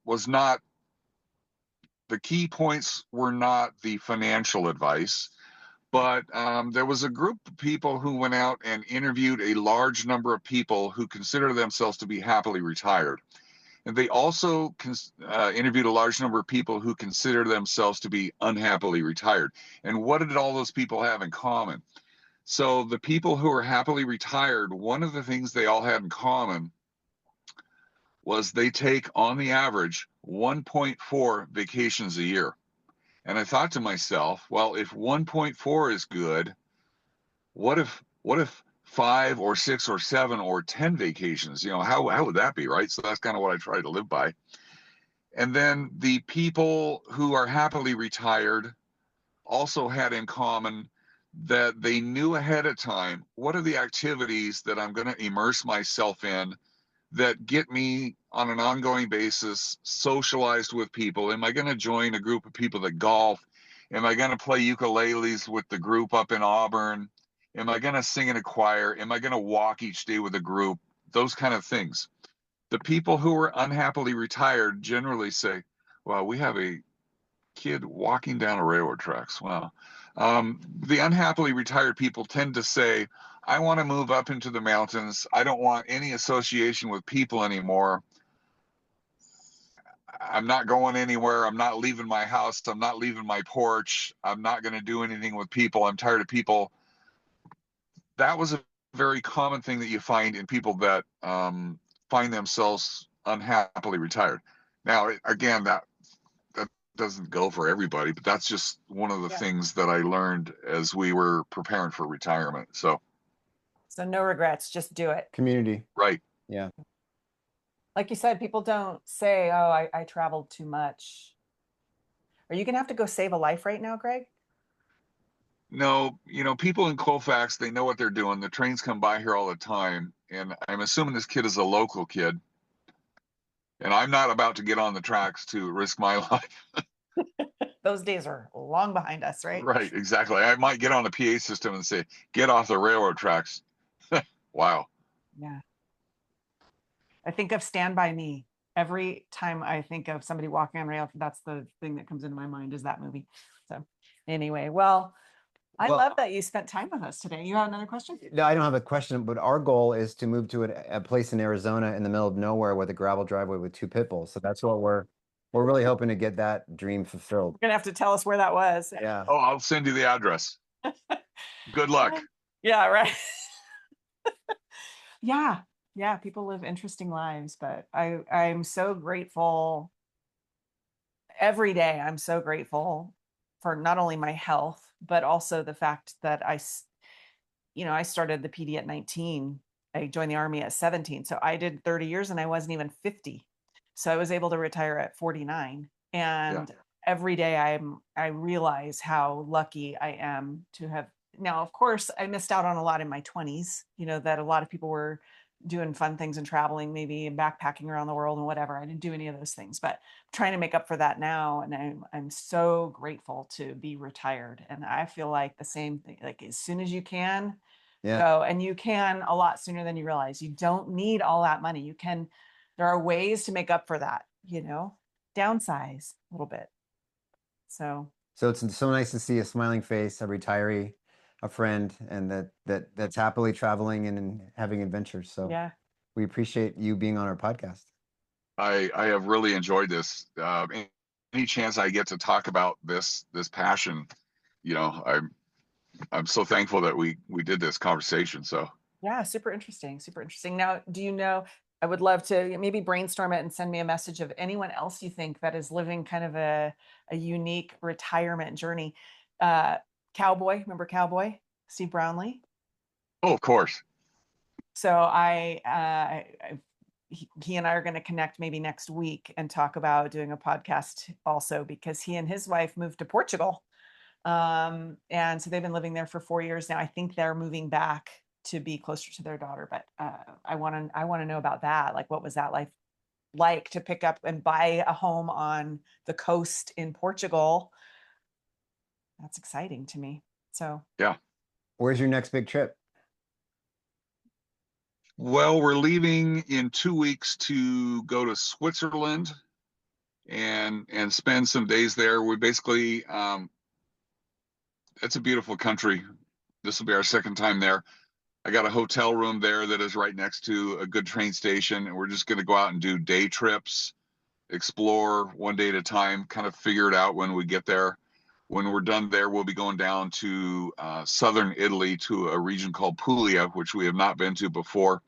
was not, the key points were not the financial advice, but there was a group of people who went out and interviewed a large number of people who consider themselves to be happily retired. And they also interviewed a large number of people who consider themselves to be unhappily retired. And what did all those people have in common? So the people who are happily retired, one of the things they all had in common was they take, on the average, 1.4 vacations a year. And I thought to myself, well, if 1.4 is good, what if 5 or 6 or 7 or 10 vacations? You know, how would that be, right? So that's kind of what I try to live by. And then the people who are happily retired also had in common that they knew ahead of time, what are the activities that I'm going to immerse myself in that get me on an ongoing basis socialized with people? Am I going to join a group of people that golf? Am I going to play ukuleles with the group up in Auburn? Am I going to sing in a choir? Am I going to walk each day with a group? Those kind of things. The people who are unhappily retired generally say, well, we have a kid walking down a railroad tracks. Wow. The unhappily retired people tend to say, I want to move up into the mountains. I don't want any association with people anymore. I'm not going anywhere. I'm not leaving my house. I'm not leaving my porch. I'm not going to do anything with people. I'm tired of people. That was a very common thing that you find in people that find themselves unhappily retired. Now, again, that doesn't go for everybody, but that's just one of the things that I learned as we were preparing for retirement. So no regrets, just do it. Community. Right. Yeah. Like you said, people don't say, oh, I traveled too much. Are you going to have to go save a life right now, Greg? No, you know, people in Colfax, they know what they're doing. The trains come by here all the time. And I'm assuming this kid is a local kid. And I'm not about to get on the tracks to risk my life. Those days are long behind us, right? Right, exactly. I might get on the PA system and say, get off the railroad tracks. Wow. Yeah. I think of Stand By Me. Every time I think of somebody walking on rail, that's the thing that comes into my mind is that movie. So anyway, well, I Well- love that you spent time with us today. You have another question? No, I don't have a question, but our goal is to move to a place in Arizona in the middle of nowhere with a gravel driveway with 2 pit bulls. So that's what we're really hoping to get that dream fulfilled. You're gonna have to tell us where that was. Yeah. Oh, I'll send you the address. Good luck. Yeah, right. Yeah. Yeah, people live interesting lives, but I'm so grateful every day. I'm so grateful for not only my health, but also the fact that I started the PD at 19. I joined the Army at 17. So I did 30 years and I wasn't even 50. So I was able to retire at 49. And every day I realize how lucky I am to have. Now, of course, I missed out on a lot in my 20s, that a lot of people were doing fun things and traveling, maybe backpacking around the world and whatever. I didn't do any of those things, but I'm trying to make up for that now. And I'm so grateful to be retired. And I feel like the same thing, like as soon as you can go, and you can a lot sooner than you realize. You don't need all that money. There are ways to make up for that, downsize a little bit. So it's so nice to see a smiling face, a retiree, a friend, and that's happily traveling and having adventures. So yeah, we appreciate you being on our podcast. I have really enjoyed this. Any chance I get to talk about this passion, I'm so thankful that we did this conversation. So yeah, super interesting. Super interesting. Now, I would love to maybe brainstorm it and send me a message of anyone else you think that is living kind of a unique retirement journey. Cowboy, remember Cowboy, Steve Brownlee? Oh, of course. So he and I are going to connect maybe next week and talk about doing a podcast also, because he and his wife moved to Portugal. And so they've been living there for 4 years now. I think they're moving back to be closer to their daughter, but I want to know about that. Like, what was that like to pick up and buy a home on the coast in Portugal? That's exciting to me. So Yeah. Where's your next big trip? Well, we're leaving in 2 weeks to go to Switzerland and spend some days there. We basically, it's a beautiful country. This will be our second time there. I got a hotel room there that is right next to a good train station, and we're just going to go out and do day trips, explore one day at a time, kind of figure it out when we get there. When we're done there, we'll be going down to southern Italy to a region called Puglia, which we have not been to before,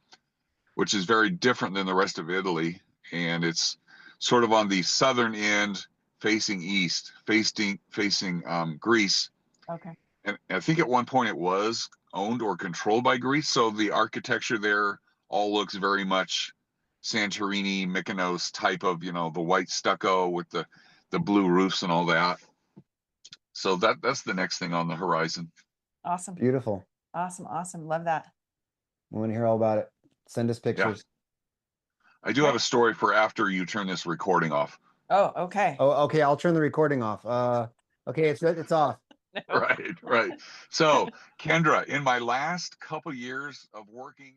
which is very different than the rest of Italy. And it's sort of on the southern end, facing east, facing Greece. okay. And I think at one point it was owned or controlled by Greece. So the architecture there all looks very much Santorini, Mykonos type of, the white stucco with the blue roofs and all that. So that's the next thing on the horizon. Awesome. Beautiful. Awesome. Love that. We want to hear all about it. Send us pictures. I do have a story for after you turn this recording off. Oh, okay. Oh, okay. I'll turn the recording off. Okay, it's off. Right. So, Kendra, in my last couple years of working